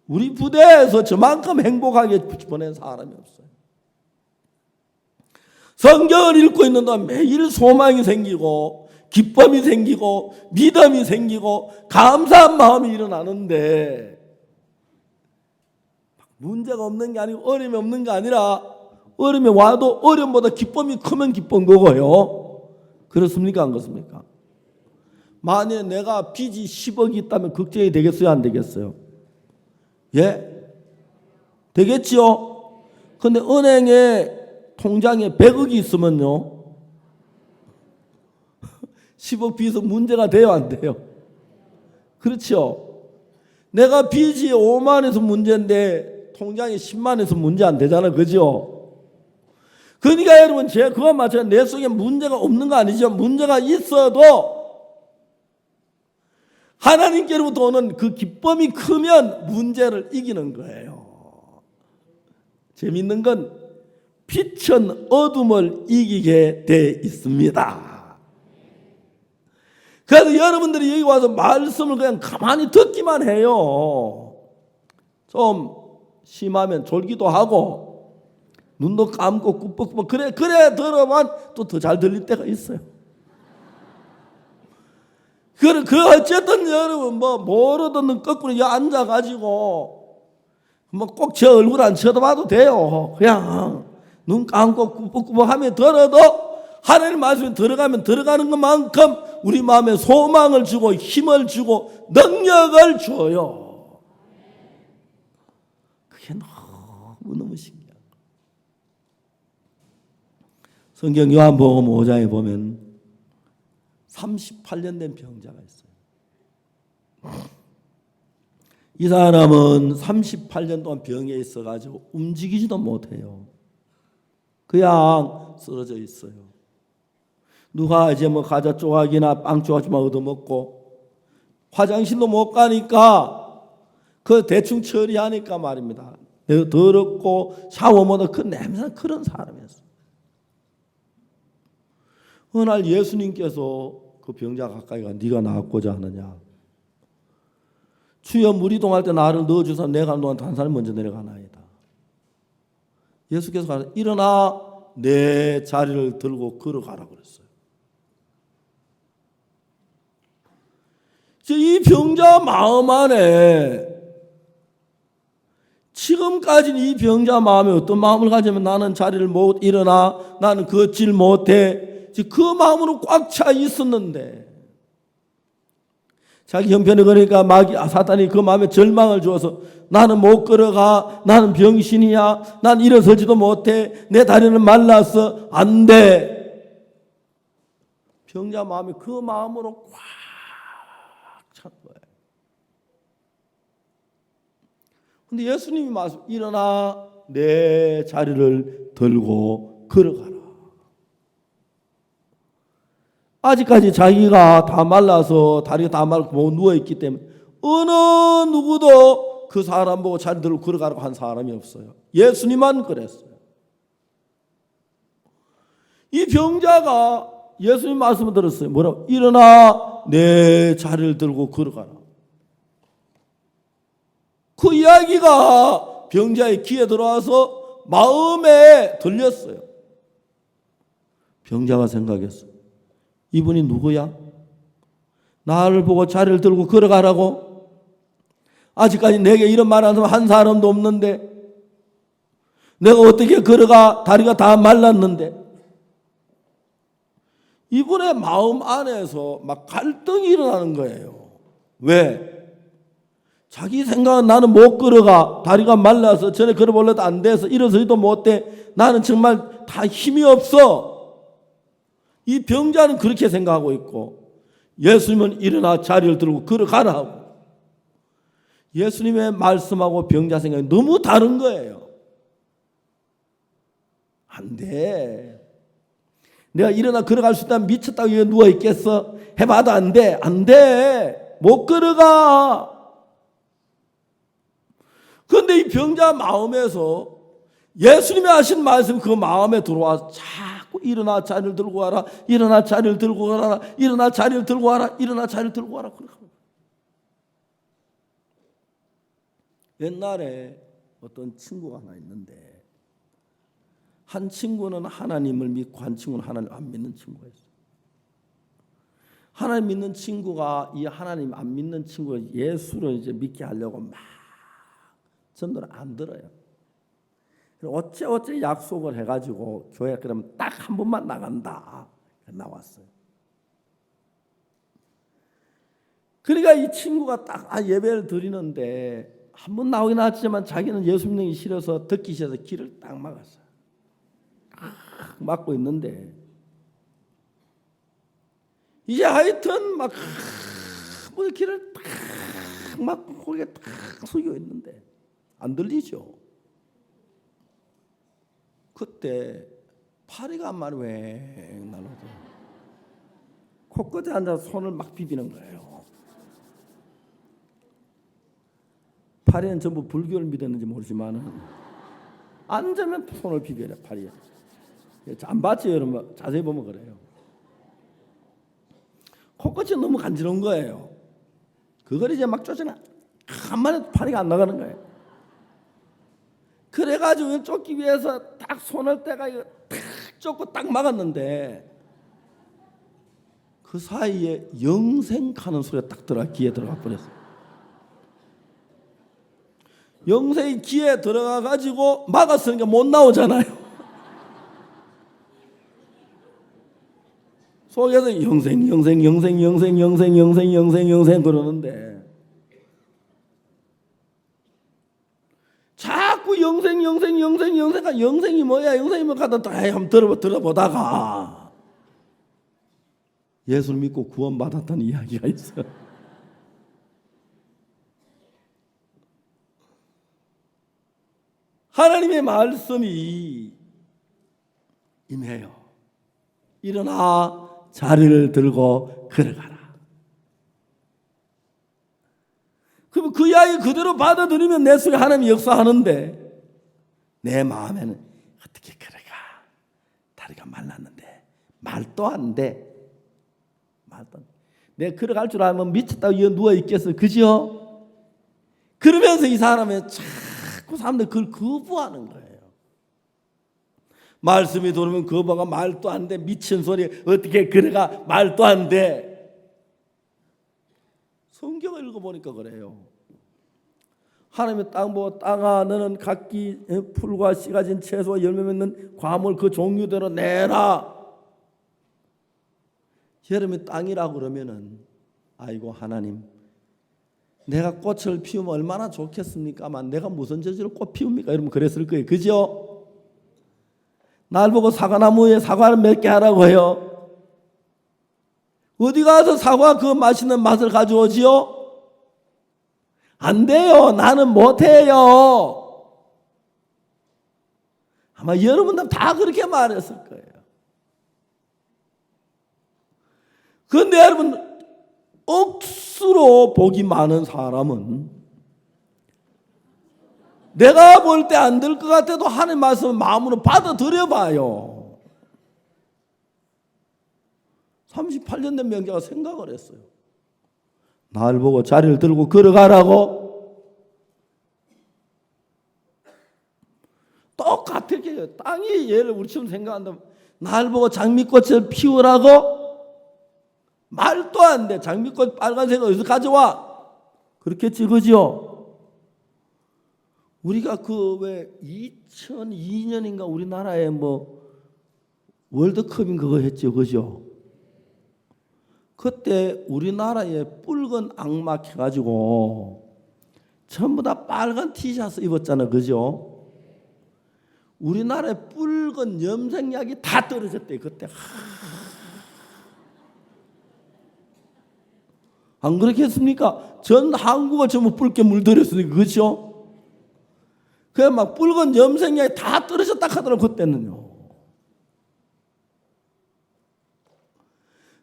우리 부대에서 저만큼 행복하게 보낸 사람이 없어요. 성경을 읽고 있는 동안 매일 소망이 생기고 기쁨이 생기고 믿음이 생기고 감사한 마음이 일어나는데 문제가 없는 게 아니고 어려움이 없는 게 아니라 어려움이 와도 어려움보다 기쁨이 크면 기쁜 거고요. 그렇습니까? 안 그렇습니까? 만약에 내가 빚이 10억이 있다면 걱정이 되겠어요? 안 되겠어요? 예? 되겠지요? 근데 은행에 통장에 100억이 있으면요 10억 빚은 문제가 돼요? 안 돼요? 그렇죠? 내가 빚이 5만에서 문제인데 통장에 10만에서 문제 안 되잖아. 그죠? 그러니까 여러분 그와 마찬가지로 내 속에 문제가 없는 거 아니죠. 문제가 있어도 하나님께로부터 오는 그 기쁨이 크면 문제를 이기는 거예요. 재밌는 건 빛은 어둠을 이기게 돼 있습니다. 그래서 여러분들이 여기 와서 말씀을 그냥 가만히 듣기만 해요. 좀 심하면 졸기도 하고 눈도 감고 꾸벅꾸벅 그래 들어만 또 더 잘 들릴 때가 있어요. 어쨌든 여러분 뭐로든 거꾸로 앉아가지고 꼭 제 얼굴 안 쳐다봐도 돼요. 그냥 눈 감고 꾸벅꾸벅 하며 들어도 하나님 말씀이 들어가면 들어가는 것만큼 우리 마음에 소망을 주고 힘을 주고 능력을 줘요. 그게 너무너무 신기해요. 성경 요한복음 5장에 보면 38년 된 병자가 있어요. 이 사람은 38년 동안 병에 있어가지고 움직이지도 못해요. 그냥 쓰러져 있어요. 누가 이제 과자 조각이나 빵 조각만 얻어먹고 화장실도 못 가니까 그 대충 처리하니까 말입니다. 더럽고 샤워 못하고 그 냄새는 그런 사람이었어요. 어느 날 예수님께서 그 병자 가까이 가 네가 나았고자 하느냐. 주여 물 이동할 때 나를 넣어주사 내가 가는 동안 다른 사람이 먼저 내려가나이다. 예수께서 가서 일어나 내 자리를 들고 걸어가라 그랬어요. 이 병자 마음 안에 지금까지는 이 병자 마음에 어떤 마음을 가지면 나는 자리를 못 일어나 나는 걷질 못해 그 마음으로 꽉 차 있었는데 자기 형편에 그러니까 사탄이 그 마음에 절망을 주어서 나는 못 걸어가 나는 병신이야 난 일어서지도 못해 내 다리는 말랐어 안 돼. 병자 마음이 그 마음으로 꽉 찬 거예요. 근데 예수님이 말씀 일어나 내 자리를 들고 걸어가라. 아직까지 자기가 다 말라서 다리가 다 말고 누워있기 때문에 어느 누구도 그 사람 보고 자리 들고 걸어가라고 한 사람이 없어요. 예수님만 그랬어요. 이 병자가 예수님 말씀을 들었어요. 뭐라고? 일어나 내 자리를 들고 걸어가라. 그 이야기가 병자의 귀에 들어와서 마음에 들렸어요. 병자가 생각했어요. 이분이 누구야? 나를 보고 자리를 들고 걸어가라고? 아직까지 내게 이런 말 한 사람도 없는데 내가 어떻게 걸어가? 다리가 다 말랐는데. 이분의 마음 안에서 막 갈등이 일어나는 거예요. 왜? 자기 생각은 나는 못 걸어가. 다리가 말라서 전에 걸어보려도 안 돼서 일어서지도 못해. 나는 정말 다 힘이 없어. 이 병자는 그렇게 생각하고 있고 예수님은 일어나 자리를 들고 걸어가라 하고 예수님의 말씀하고 병자 생각이 너무 다른 거예요. 안 돼. 내가 일어나 걸어갈 수 있다면 미쳤다고 여기 누워있겠어? 해봐도 안 돼. 안 돼. 못 걸어가. 그런데 이 병자 마음에서 예수님이 하신 말씀 그 마음에 들어와서 자꾸 일어나 자리를 들고 와라. 일어나 자리를 들고 와라. 일어나 자리를 들고 와라. 일어나 자리를 들고 와라. 옛날에 어떤 친구가 하나 있는데 한 친구는 하나님을 믿고 한 친구는 하나님 안 믿는 친구가 있어요. 하나님 믿는 친구가 이 하나님 안 믿는 친구가 예수를 이제 믿게 하려고 막 전도를 안 들어요. 어째 약속을 해가지고 교회 그러면 딱 한 번만 나간다. 나왔어요. 그러니까 이 친구가 딱 예배를 드리는데 한 번 나오긴 하지만 자기는 예수 믿는 게 싫어서 듣기 싫어서 길을 딱 막았어요. 막고 있는데 이제 하여튼 막 길을 딱 막 고개 딱 숙여 있는데 안 들리죠? 그때 파리가 한 마리 웽 날아오더라고요. 코끝에 앉아서 손을 막 비비는 거예요. 파리는 전부 불교를 믿었는지 모르지만은 앉으면 손을 비벼라 파리에. 안 봤죠 여러분? 자세히 보면 그래요. 코끝이 너무 간지러운 거예요. 그걸 이제 막 쫓아내 한 마리 파리가 안 나가는 거예요. 그래가지고 쫓기 위해서 딱 손을 떼가 이거 탁 쫓고 딱 막았는데 그 사이에 영생하는 소리가 딱 들어가 귀에 들어가 버렸어요. 영생이 귀에 들어가 가지고 막았으니까 못 나오잖아요. 속에서 영생 그러는데 자꾸 영생이 뭐야? 영생이 뭐 가다 한번 들어보다가 예수를 믿고 구원받았다는 이야기가 있어요. 하나님의 말씀이 임해요. 일어나 자리를 들고 걸어가라. 그럼 그 이야기 그대로 받아들이면 내 속에 하나님이 역사하는데 내 마음에는 어떻게 걸어가? 다리가 말랐는데 말도 안 돼. 말도 안 돼. 내가 걸어갈 줄 알면 미쳤다고 누워 있겠어. 그죠? 그러면서 이 사람은 자꾸 사람들이 그걸 거부하는 거예요. 말씀이 들으면 거부가 말도 안 돼. 미친 소리 어떻게 걸어가? 말도 안 돼. 성경을 읽어보니까 그래요. 하나님의 땅 보고 땅아 너는 각기 풀과 씨 가진 채소와 열매 맺는 과물 그 종류대로 내라. 여름에 땅이라고 그러면은 아이고 하나님 내가 꽃을 피우면 얼마나 좋겠습니까만 내가 무슨 재주로 꽃 피웁니까? 여러분 그랬을 거예요. 그죠? 날 보고 사과나무에 사과를 몇 개 하라고 해요. 어디 가서 사과 그 맛있는 맛을 가져오지요? 안 돼요. 나는 못해요. 아마 여러분들 다 그렇게 말했을 거예요. 그런데 여러분 억수로 복이 많은 사람은 내가 볼 때 안 될 것 같아도 하나님 말씀을 마음으로 받아들여 봐요. 38년 된 명자가 생각을 했어요. 날 보고 자리를 들고 걸어가라고. 똑같을게요. 땅이 얘를 우리처럼 생각한다면 날 보고 장미꽃을 피우라고? 말도 안 돼. 장미꽃 빨간색을 어디서 가져와? 그렇겠지 그죠? 우리가 그 왜 2002년인가 우리나라에 뭐 월드컵인 그거 했죠 그죠? 그때 우리나라에 붉은 악막 해가지고 전부 다 빨간 티셔츠 입었잖아 그죠? 우리나라에 붉은 염색약이 다 떨어졌대 그때. 안 그렇겠습니까? 전 한국을 전부 붉게 물들였으니까 그죠? 그래 막 붉은 염색약이 다 떨어졌다 하더라고 그때는요.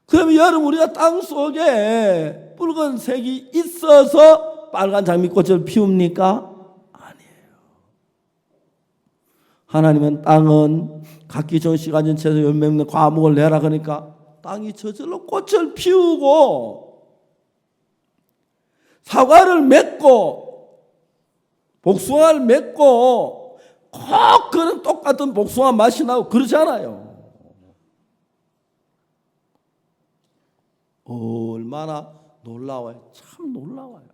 그러면 여러분 우리가 땅 속에 붉은색이 있어서 빨간 장미꽃을 피웁니까? 아니에요. 하나님은 땅은 각기 좋은 씨 가진 채소 열매 맺는 과목을 내라 그러니까 땅이 저절로 꽃을 피우고 사과를 맺고 복숭아를 맺고 꼭 그런 똑같은 복숭아 맛이 나고 그러잖아요. 얼마나 놀라워요. 참 놀라워요.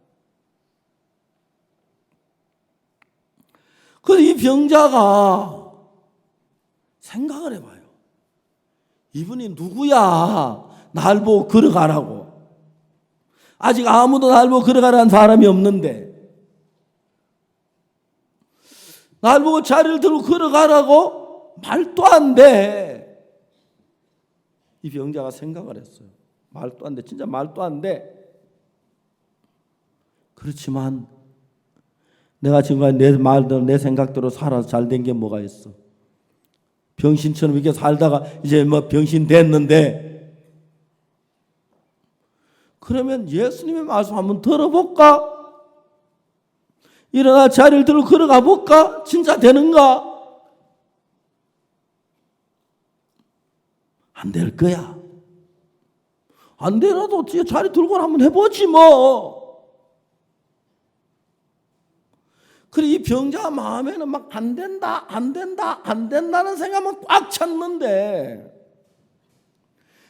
그래서 이 병자가 생각을 해봐요. 이분이 누구야? 날 보고 걸어가라고. 아직 아무도 날 보고 걸어가라는 사람이 없는데 날 보고 자리를 들고 걸어가라고? 말도 안 돼. 이 병자가 생각을 했어요. 말도 안 돼. 진짜 말도 안 돼. 그렇지만 내가 지금까지 내 말대로 내 생각대로 살아서 잘 된 게 뭐가 있어? 병신처럼 이렇게 살다가 이제 뭐 병신 됐는데, 그러면 예수님의 말씀 한번 들어볼까? 일어나 자리를 들고 걸어가 볼까? 진짜 되는가? 안 될 거야. 안 되라도 자리 들고 한번 해보지 뭐. 그래, 이 병자 마음에는 막 안 된다, 안 된다, 안 된다는 생각만 꽉 찼는데,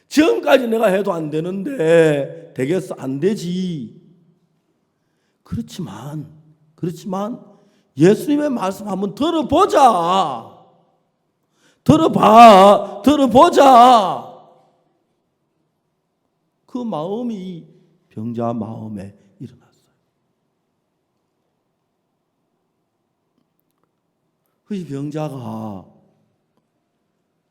지금까지 내가 해도 안 되는데 되겠어? 안 되지. 그렇지만 예수님의 말씀 한번 들어보자. 들어보자. 그 마음이 병자 마음에 일어났어요. 그 병자가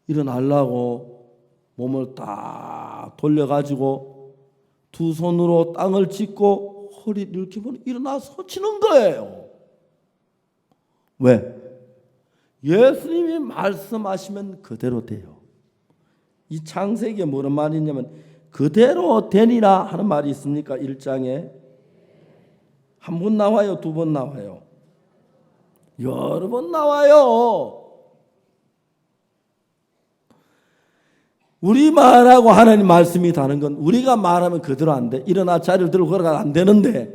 일어나려고 몸을 딱 돌려가지고 두 손으로 땅을 짚고 허리를 이렇게 보니 일어나서 치는 거예요. 왜? 예수님이 말씀하시면 그대로 돼요. 이 창세기에 뭐란 말이 있냐면 그대로 되니라 하는 말이 있습니까? 1장에 한 번 나와요? 두 번 나와요? 여러 번 나와요. 우리 말하고 하나님 말씀이 다른 건 우리가 말하면 그대로 안 돼. 일어나 자리를 들고 걸어가 안 되는데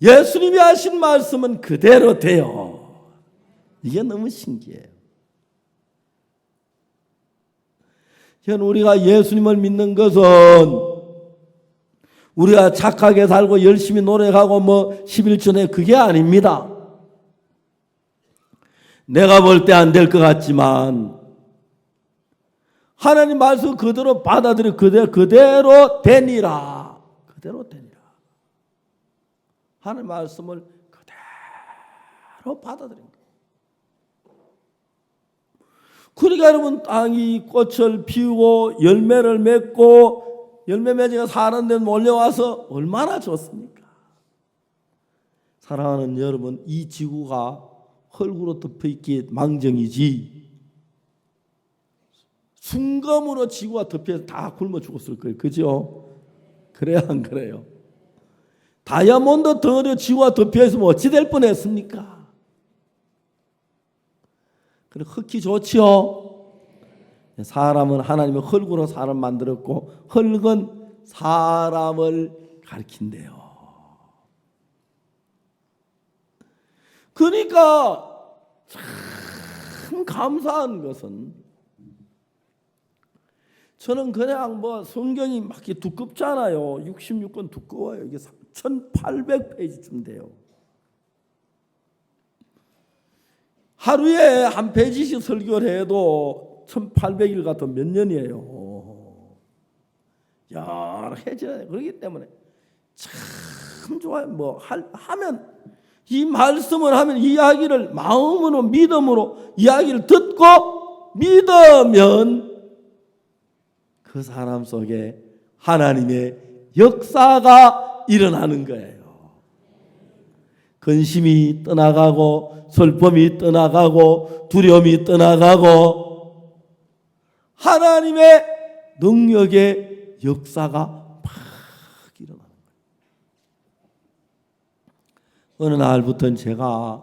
예수님이 하신 말씀은 그대로 돼요. 이게 너무 신기해요. 현 우리가 예수님을 믿는 것은 우리가 착하게 살고 열심히 노력하고 뭐 11조내 그게 아닙니다. 내가 볼 때 안 될 것 같지만 하나님 말씀 그대로 받아들여 그대로 되니라. 그대로 되니라. 하나님 말씀을 그대로 받아들인 거예요. 그러니까 여러분 땅이 꽃을 피우고 열매를 맺고 열매 맺이가 사는 데 몰려와서 얼마나 좋습니까? 사랑하는 여러분, 이 지구가 흙으로 덮여있기에 망정이지 순금으로 지구가 덮여서 다 굶어 죽었을 거예요. 그죠? 그래야 안 그래요? 다이아몬드 덩어리 지구가 덮여있으면 어찌 될 뻔했습니까? 그래, 흙이 좋지요? 사람은 하나님의 흙으로 사람 만들었고 흙은 사람을 가리킨대요. 그러니까 참 감사한 것은 저는 그냥 뭐 성경이 막 두껍잖아요. 66권 두꺼워요. 이게 1800페이지쯤 돼요. 하루에 한 페이지씩 설교를 해도 1800일 같은 몇 년이에요. 여러 해지나요. 그렇기 때문에 참 좋아요. 뭐 하면 이 말씀을 하면 이야기를 마음으로 믿음으로 이야기를 듣고 믿으면 그 사람 속에 하나님의 역사가 일어나는 거예요. 근심이 떠나가고 슬픔이 떠나가고 두려움이 떠나가고 하나님의 능력의 역사가 막 일어나는 거예요. 어느 날부터는 제가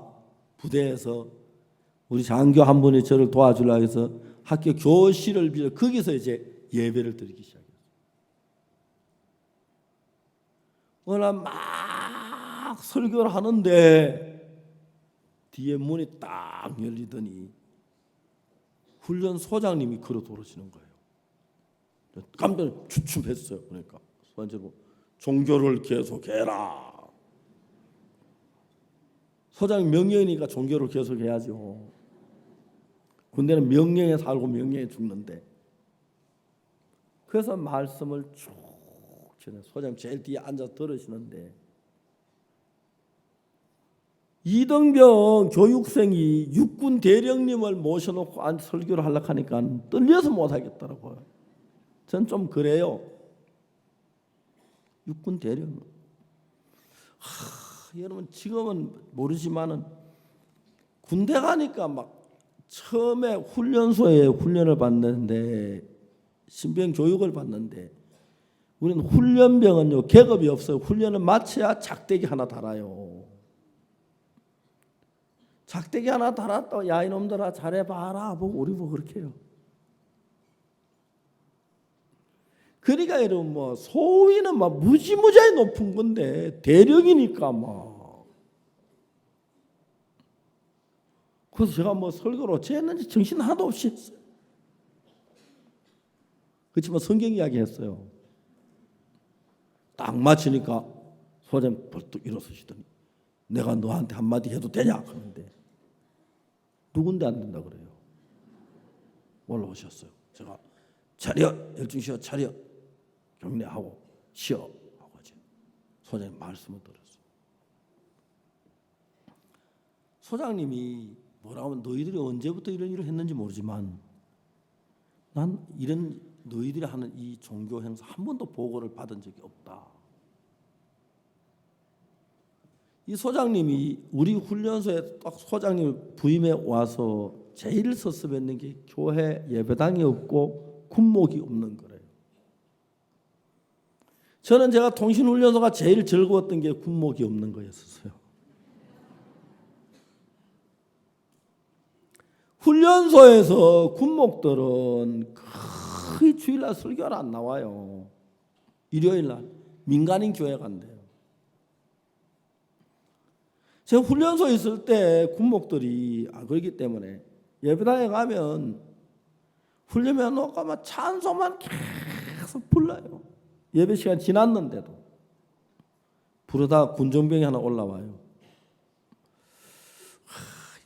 부대에서 우리 장교 한 분이 저를 도와주려고 해서 학교 교실을 빌려 거기서 이제 예배를 드리기 시작했어요. 어느 날 막 설교를 하는데 뒤에 문이 딱 열리더니 훈련 소장님이 걸어 들어오시는 거예요. 깜짝 주춤했어요. 그러니까 소장님 종교를 계속해라. 소장님 명령이니까 종교를 계속해야죠. 군대는 명령에 살고 명령에 죽는데. 그래서 말씀을 쭉 소장님 제일 뒤에 앉아서 들으시는데 이등병 교육생이 육군 대령님을 모셔놓고 설교를 하려고 하니까 떨려서 못하겠더라고요. 전 좀 그래요. 육군 대령님. 여러분 지금은 모르지만은 군대 가니까 막 처음에 훈련소에 훈련을 받는데 신병 교육을 받는데 우리는 훈련병은요 계급이 없어요. 훈련을 마쳐야 작대기 하나 달아요. 작대기 하나 달았다. 야 이놈들아 잘해봐라 보고 우리 보고 그렇게 해요. 그러니까 여러분 뭐 소위는 막 무지무지하게 높은 건데 대령이니까 막 그래서 제가 뭐 설교를 어찌 했는지 정신 하나도 없이 했어요. 그렇지만 성경 이야기 했어요. 딱 마치니까 소장님 벌떡 일어서시더니 내가 너한테 한마디 해도 되냐 하는데 누군데 안 된다 그래요. 올라오셨어요. 제가 차려 열중시어 차려 경례하고 쉬어 하고 이제 소장님 말씀을 들었어요. 소장님이 뭐라고 하면 너희들이 언제부터 이런 일을 했는지 모르지만 난 이런 너희들이 하는 이 종교 행사 한 번도 보고를 받은 적이 없다. 이 소장님이 우리 훈련소에 딱 소장님 부임에 와서 제일 섭섭했는 게 교회 예배당이 없고 군목이 없는 거래요. 저는 제가 통신훈련소가 제일 즐거웠던 게 군목이 없는 거였어요. 훈련소에서 군목들은 거의 주일날 설교를 안 나와요. 일요일날 민간인 교회 간대요. 제가 훈련소에 있을 때 군목들이 그렇기 때문에 예배당에 가면 훈련면 놓고 아마 찬송만 계속 불러요. 예배 시간 지났는데도 부르다 군정병이 하나 올라와요.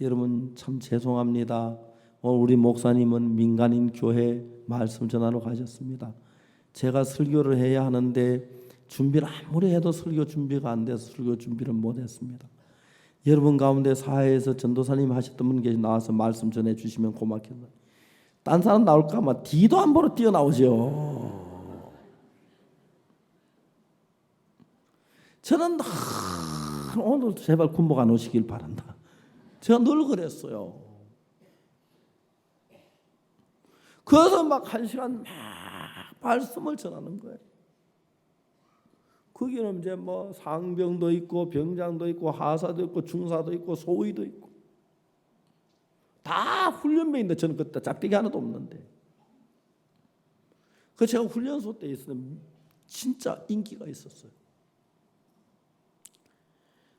여러분 참 죄송합니다. 오늘 우리 목사님은 민간인 교회 말씀 전하러 가셨습니다. 제가 설교를 해야 하는데 준비를 아무리 해도 설교 준비가 안 돼서 설교 준비를 못했습니다. 여러분 가운데 사회에서 전도사님 하셨던 분 계시 나와서 말씀 전해 주시면 고맙겠네요. 딴 사람 나올까 봐 뒤도 안 보러 뛰어나오죠. 저는 오늘 제발 군복 안 오시길 바란다. 제가 늘 그랬어요. 그래서 막 1시간 막 말씀을 전하는 거예요. 거기는 이제 뭐 상병도 있고 병장도 있고 하사도 있고 중사도 있고 소위도 있고 다 훈련병인데 저는 그때 짝대기 하나도 없는데 그 제가 훈련소 때 있으면 진짜 인기가 있었어요.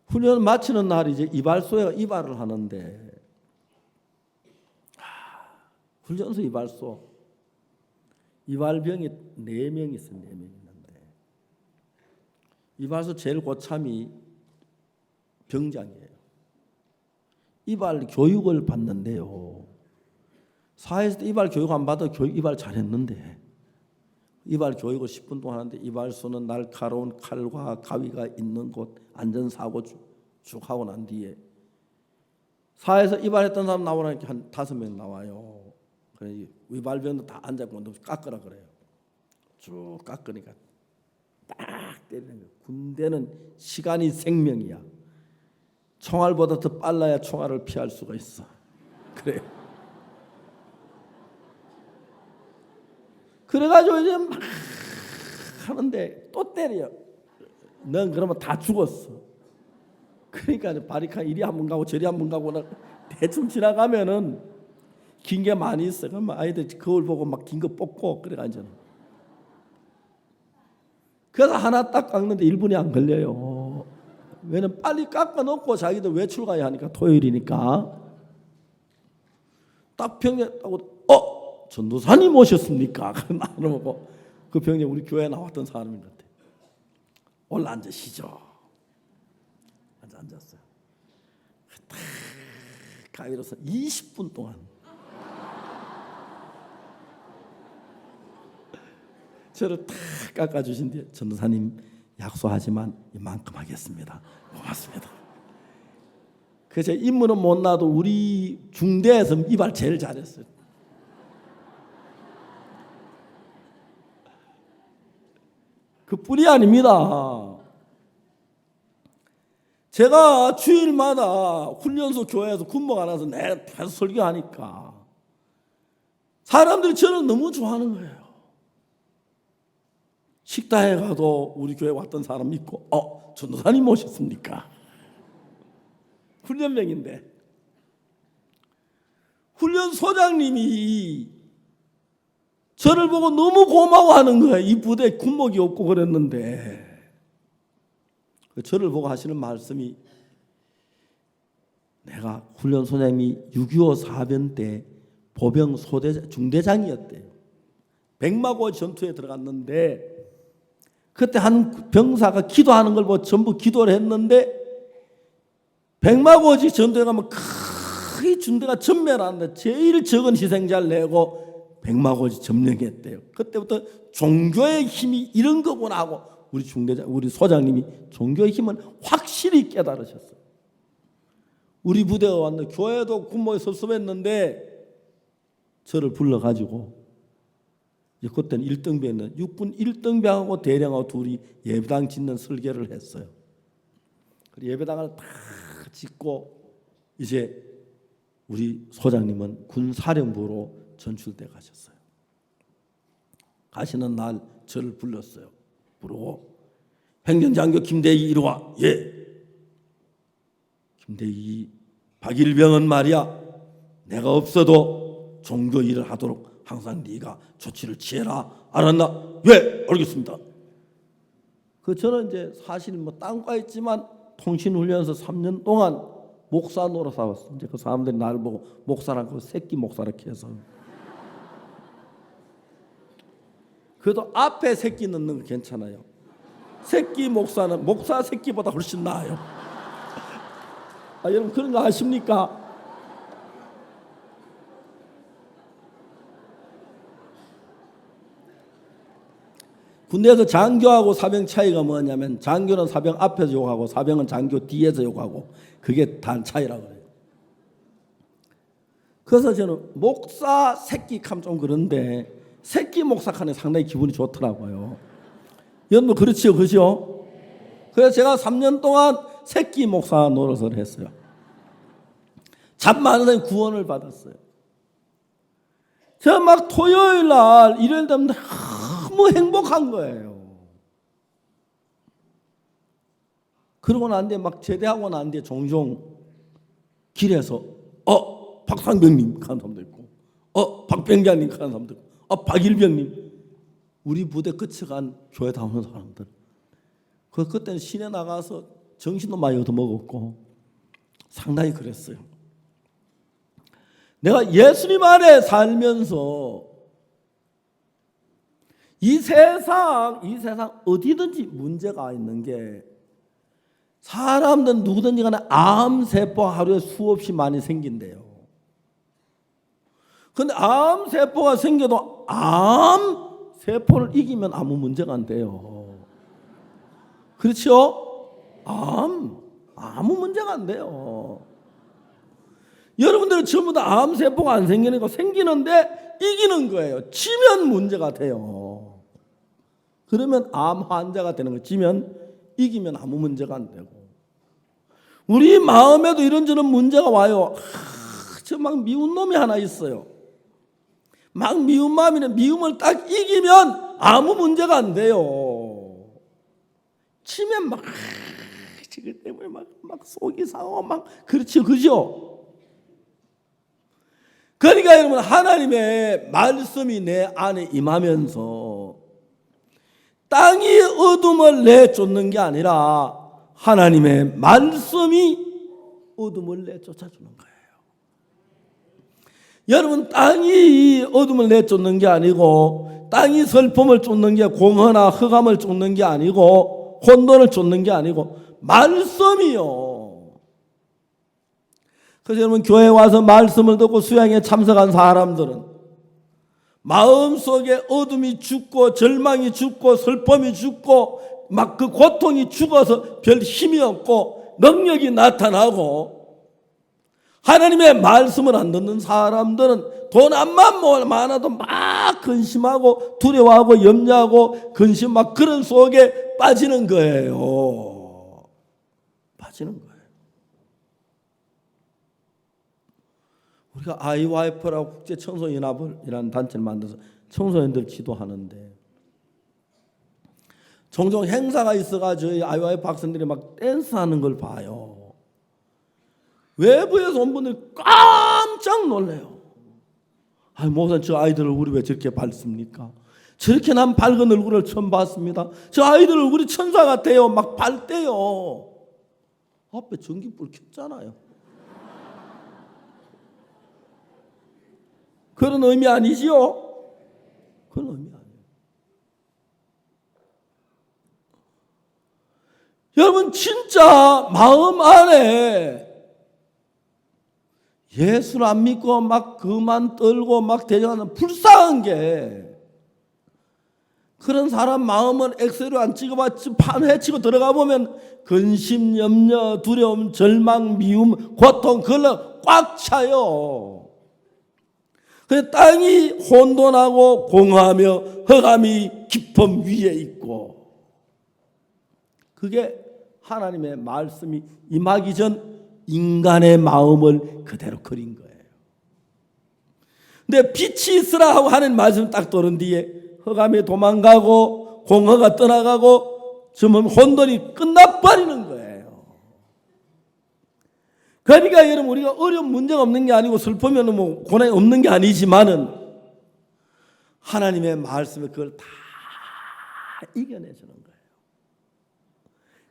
훈련 마치는 날 이제 이발소에 이발을 하는데 훈련소 이발소 이발병이 4명 있어요. 4명 있는데 이발소 제일 고참이 병장이에요. 이발 교육을 받는데요. 사회에서 이발 교육 안 받아 이발 잘했는데 이발 교육을 10분 동안 하는데 이발소는 날카로운 칼과 가위가 있는 곳 안전사고 쭉 하고 난 뒤에 사회에서 이발했던 사람 나오라니까 한 5명 나와요. 그래 이발병도 다 앉아있고 깎으라 그래요. 쭉 깎으니까 딱 때리는 거예요. 군대는 시간이 생명이야. 총알보다 더 빨라야 총알을 피할 수가 있어. 그래요. 그래가지고 이제 막 하는데 또 때려. 넌 그러면 다 죽었어. 그러니까 바리칸 이리 한 번 가고 저리 한 번 가고 대충 지나가면은 긴 게 많이 있어. 그러면 아이들 거울 보고 막 긴 거 뽑고 그래가지고. 그래서 하나 딱 깎는데 1분이 안 걸려요. 왜냐면 빨리 깎아놓고 자기들 외출 가야 하니까 토요일이니까. 딱 병장하고 전도사님 오셨습니까? 나눠보고 그 병장 우리 교회에 나왔던 사람인 것 같아. 올라 앉으시죠. 앉았어요. 딱 가위로서 20분 동안 저를 탁 깎아주신 뒤에 전도사님 약속하지만 이만큼 하겠습니다. 고맙습니다. 그래서 인물은 못 나도 우리 중대에서 이발 제일 잘했어요. 그 뿐이 아닙니다. 제가 주일마다 훈련소 교회에서 군복 안에서 내가 계속 설교하니까 사람들이 저를 너무 좋아하는 거예요. 식당에 가도 우리 교회 왔던 사람 있고, 전도사님 오셨습니까? 훈련병인데. 훈련소장님이 저를 보고 너무 고마워하는 거예요. 이 부대에 군복이 없고 그랬는데. 저를 보고 하시는 말씀이, 내가 훈련소장님이 6.25 사변 때 보병 중대장이었대요. 백마고 전투에 들어갔는데 그때 한 병사가 기도하는 걸 보고 전부 기도를 했는데 백마고지 전투에 가면 크게 중대가 전멸하는데 제일 적은 희생자를 내고 백마고지 점령했대요. 그때부터 종교의 힘이 이런 거구나 하고 우리 소장님이 종교의 힘을 확실히 깨달으셨어요. 우리 부대가 왔는데 교회도 군복에 섭섭했는데 저를 불러가지고 그때는 1등병이었는데 육군 1등병하고 대령하고 둘이 예배당 짓는 설계를 했어요. 예배당을 다 짓고 이제 우리 소장님은 군사령부로 전출돼 가셨어요. 가시는 날 저를 불렀어요. 부르고 행정장교 김대희 이리 와. 예. 김대희 박일병은 말이야 내가 없어도 종교 일을 하도록 항상 네가 조치를 취해라. 알았나? 예, 알겠습니다. 저는 이제 사실 땅과 있지만 통신훈련소 3년 동안 목사 노릇 하고 이제 그 사람들이 나를 보고 목사라고 새끼 목사라 해서 그래도 앞에 새끼 넣는 거 괜찮아요. 새끼 목사는 목사 새끼보다 훨씬 나아요. 여러분 그런 거 아십니까? 군대에서 장교하고 사병 차이가 뭐냐면 장교는 사병 앞에서 욕하고 사병은 장교 뒤에서 욕하고 그게 단 차이라고 해요. 그래서 저는 목사 새끼 감 좀 그런데 새끼 목사 칸에 상당히 기분이 좋더라고요. 여러분 그렇지요, 그죠? 그래서 제가 3년 동안 새끼 목사 노릇을 했어요. 잠 많은 사람이 구원을 받았어요. 제가 막 토요일 날 일요일 되면 너무 행복한 거예요. 그러고 난 뒤에 막 제대하고 난 뒤에 종종 길에서 박상병님 하는 사람도 있고 박병자님 하는 사람도 있고 박일병님 우리 부대 거쳐간 교회 다오는 사람들 그때는 시내 나가서 정신도 많이 얻어먹었고 상당히 그랬어요. 내가 예수님 안에 살면서 이 세상 어디든지 문제가 있는 게 사람들은 누구든지 간에 암세포 하루에 수없이 많이 생긴대요. 그런데 암세포가 생겨도 암세포를 이기면 아무 문제가 안 돼요. 그렇죠? 아무 문제가 안 돼요. 여러분들은 전부 다 암세포가 안 생기는 거 생기는데 이기는 거예요. 지면 문제가 돼요. 그러면 암 환자가 되는 거 지면 이기면 아무 문제가 안 되고 우리 마음에도 이런저런 문제가 와요. 저 막 미운 놈이 하나 있어요. 막 미운 마음이네. 미움을 딱 이기면 아무 문제가 안 돼요. 치면 막 지금 때문에 막 속이 상하고 막 그렇죠, 그죠? 그러니까 여러분 하나님의 말씀이 내 안에 임하면서 땅이 어둠을 내쫓는 게 아니라 하나님의 말씀이 어둠을 내쫓아주는 거예요. 여러분 땅이 어둠을 내쫓는 게 아니고 땅이 슬픔을 쫓는 게 공허나 흑암을 쫓는 게 아니고 혼돈을 쫓는 게 아니고 말씀이요. 그래서 여러분 교회에 와서 말씀을 듣고 수양에 참석한 사람들은 마음속에 어둠이 죽고 절망이 죽고 슬픔이 죽고 막 그 고통이 죽어서 별 힘이 없고 능력이 나타나고 하나님의 말씀을 안 듣는 사람들은 돈 암만 많아도 막 근심하고 두려워하고 염려하고 근심 막 그런 속에 빠지는 거예요. 사라지는 거예요. 우리가 IYF라고 국제청소연합이라는 단체를 만들어서 청소년들 지도하는데 종종 행사가 있어가지고 IYF 학생들이 막 댄스하는 걸 봐요. 외부에서 온 분들이 깜짝 놀래요. 목사님, 저 아이들 얼굴이 왜 저렇게 밝습니까? 저렇게 난 밝은 얼굴을 처음 봤습니다. 저 아이들 얼굴이 천사 같아요. 막 밝대요. 앞에 전기불 켰잖아요. 그런 의미 아니지요? 그런 의미 아니에요. 여러분, 진짜 마음 안에 예수를 안 믿고 막 그만 떨고 막 대적하는 불쌍한 게, 그런 사람 마음은 엑셀로 안 찍어봤지 판회치고 들어가 보면 근심, 염려, 두려움, 절망, 미움, 고통, 그걸로 꽉 차요. 그 땅이 혼돈하고 공허하며 흑암이 깊음 위에 있고, 그게 하나님의 말씀이 임하기 전 인간의 마음을 그대로 그린 거예요. 근데 빛이 있으라 하고 하는 말씀 딱 도는 뒤에 흑암이 도망가고 공허가 떠나가고 점점 혼돈이 끝나버리는 거예요. 그러니까 여러분, 우리가 어려운 문제가 없는 게 아니고 슬프면 뭐 고난이 없는 게 아니지만은 하나님의 말씀에 그걸 다 이겨내주는 거예요.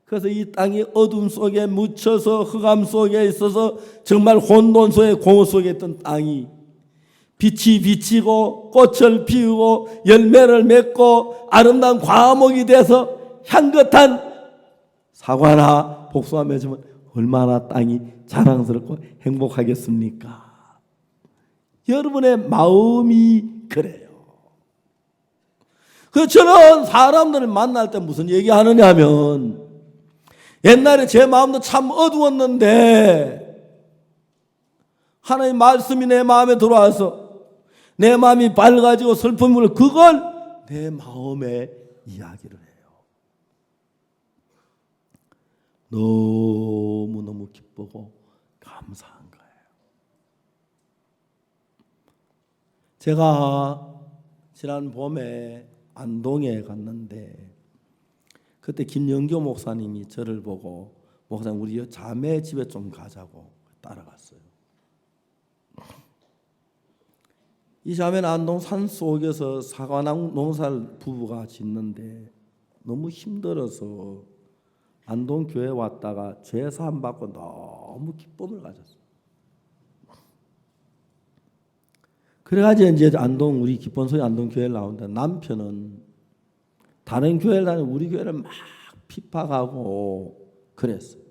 그래서 이 땅이 어둠 속에 묻혀서 흑암 속에 있어서 정말 혼돈 속에 공허 속에 있던 땅이 빛이 비치고 꽃을 피우고 열매를 맺고 아름다운 과목이 돼서 향긋한 사과나 복숭아 맺으면 얼마나 땅이 자랑스럽고 행복하겠습니까? 여러분의 마음이 그래요. 그래서 저는 사람들을 만날 때 무슨 얘기하느냐 하면, 옛날에 제 마음도 참 어두웠는데 하나님의 말씀이 내 마음에 들어와서 내 마음이 밝아지고 슬픔을, 그걸 내 마음에 이야기를 해요. 너무너무 기쁘고 감사한 거예요. 제가 지난 봄에 안동에 갔는데 그때 김영교 목사님이 저를 보고, 목사님 우리 자매 집에 좀 가자고 따라갔어요. 이 자매는 안동 산속에서 사과 농사를 부부가 짓는데 너무 힘들어서 안동 교회 왔다가 죄 사함 받고 너무 기쁨을 가졌어요. 그래가지고 이제 안동, 우리 기본소리 안동 교회를 나오는데, 남편은 다른 교회를 다니고 우리 교회를 막 핍박하고 그랬어요.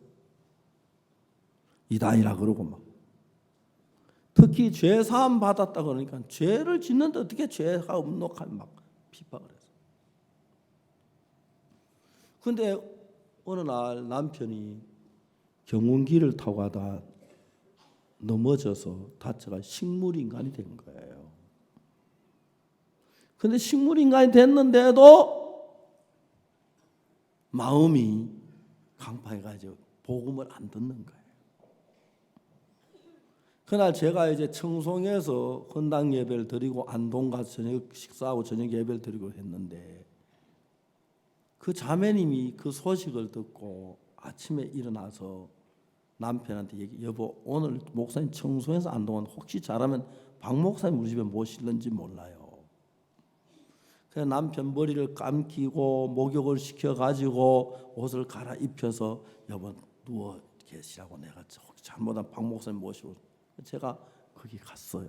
이단이라 그러고 막. 특히 죄 사함 받았다 그러니까 죄를 짓는데 어떻게 죄가 없노할 막 핍박을 했어요. 근데 어느 날 남편이 경운기를 타고 가다 넘어져서 다쳐가 식물인간이 된 거예요. 근데 식물인간이 됐는데도 마음이 강팍해가지고 복음을 안 듣는 거예요. 그날 제가 이제 청송에서 헌당 예배를 드리고 안동 가서 저녁 식사하고 저녁 예배를 드리고 했는데, 그 자매님이 그 소식을 듣고 아침에 일어나서 남편한테 여보, 오늘 목사님 청송에서 안동은 혹시 잘하면 박 목사님 우리 집에 모실는지 몰라요. 그래서 남편 머리를 감기고 목욕을 시켜가지고 옷을 갈아입혀서 여보 누워 계시라고 내가 혹시 잘못하면 박 목사님 모시고, 제가 거기 갔어요.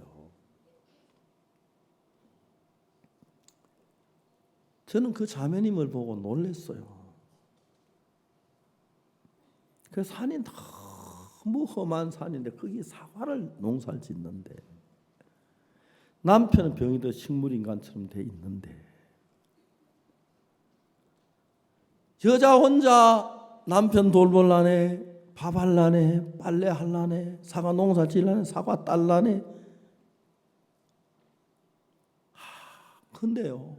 저는 그 자매님을 보고 놀랐어요. 그 산이 너무 험한 산인데 거기 사과를 농사를 짓는데, 남편은 병이 더 식물인간처럼 돼 있는데, 여자 혼자 남편 돌볼라네, 밥 할라네, 빨래 할라네, 사과 농사 지으라네, 사과 딸라네. 근데요,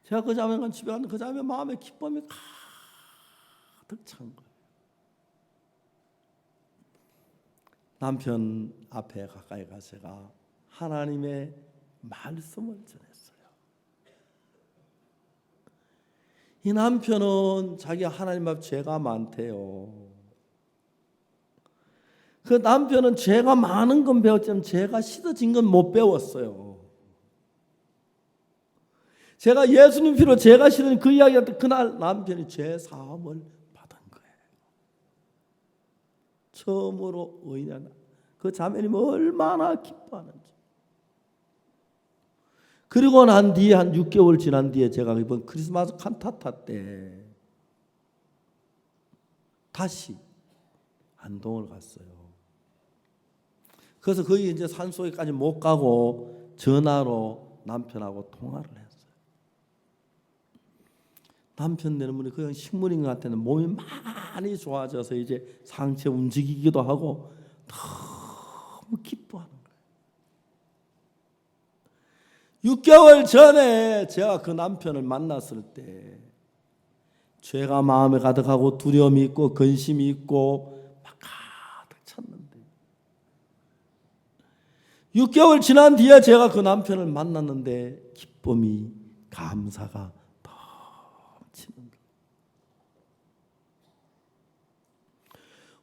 제가 그 자매가 집에 왔는데 그 자매 마음에 기쁨이 가득 찬 거예요. 남편 앞에 가까이 가서 제가 하나님의 말씀을 전했어요. 이 남편은 자기 하나님 앞 죄가 많대요. 그 남편은 죄가 많은 건 배웠지만 죄가 씻어진 건 못 배웠어요. 제가 예수님 피로 죄가 씻어진 그 이야기할 때 그날 남편이 죄 사함을 받은 거예요. 처음으로 의인하다. 그 자매님 얼마나 기뻐하는지. 그리고 난 뒤에 한 6개월 지난 뒤에 제가 이번 크리스마스 칸타타 때 다시 안동을 갔어요. 그래서 거기 이제 산속에까지 못 가고 전화로 남편하고 통화를 했어요. 남편 되는 분이 그냥 식물인 것 같았는데 몸이 많이 좋아져서 이제 상체 움직이기도 하고 너무 기뻐하는 거예요. 6개월 전에 제가 그 남편을 만났을 때 죄가 마음에 가득하고 두려움이 있고 근심이 있고 막 가득 찼는데 6개월 지난 뒤에 제가 그 남편을 만났는데 기쁨이 감사가 넘치는 거예요.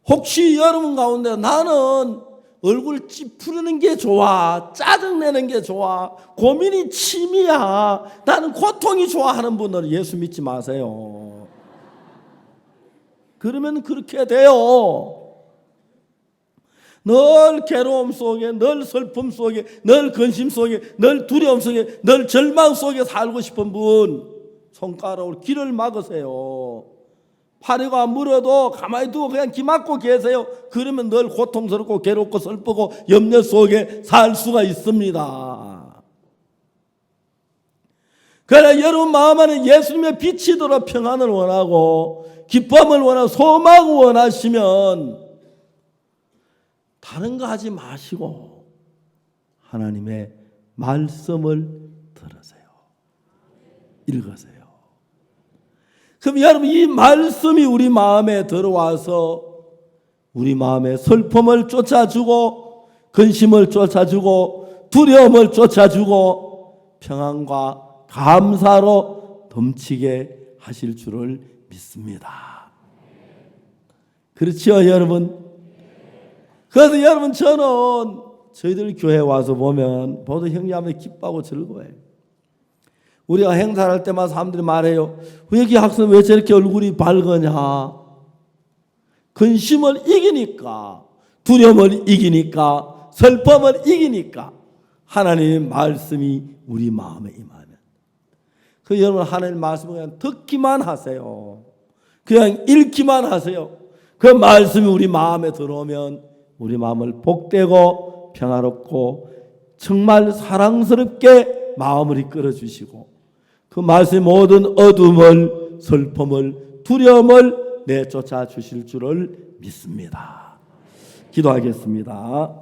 혹시 여러분 가운데 나는 얼굴 찌푸리는 게 좋아, 짜증내는 게 좋아, 고민이 침이야, 나는 고통이 좋아 하는 분들은 예수 믿지 마세요. 그러면 그렇게 돼요. 늘 괴로움 속에, 늘 슬픔 속에, 늘 근심 속에, 늘 두려움 속에, 늘 절망 속에 살고 싶은 분 손가락으로 귀를 막으세요. 파리가 물어도 가만히 두고 그냥 귀 막고 계세요. 그러면 늘 고통스럽고 괴롭고 슬프고 염려 속에 살 수가 있습니다. 그러나 여러분 마음 안에 예수님의 빛이 들어 평안을 원하고 기쁨을 원하고 소망을 원하시면 다른 거 하지 마시고 하나님의 말씀을 들으세요. 읽으세요. 그럼 여러분 이 말씀이 우리 마음에 들어와서 우리 마음에 슬픔을 쫓아주고 근심을 쫓아주고 두려움을 쫓아주고 평안과 감사로 넘치게 하실 줄을 믿습니다. 그렇죠 여러분? 그래서 여러분 저는 저희들 교회 와서 보면 모두 형제자매 기뻐하고 즐거워해요. 우리가 행사를 할 때마다 사람들이 말해요. 여기 학생 왜 저렇게 얼굴이 밝으냐? 근심을 이기니까, 두려움을 이기니까, 슬픔을 이기니까 하나님의 말씀이 우리 마음에 임하면. 그 여러분 하나님의 말씀을 그냥 듣기만 하세요. 그냥 읽기만 하세요. 그 말씀이 우리 마음에 들어오면 우리 마음을 복되고 평화롭고 정말 사랑스럽게 마음을 이끌어 주시고 그 말씀의 모든 어둠을 슬픔을 두려움을 내쫓아 주실 줄을 믿습니다. 기도하겠습니다.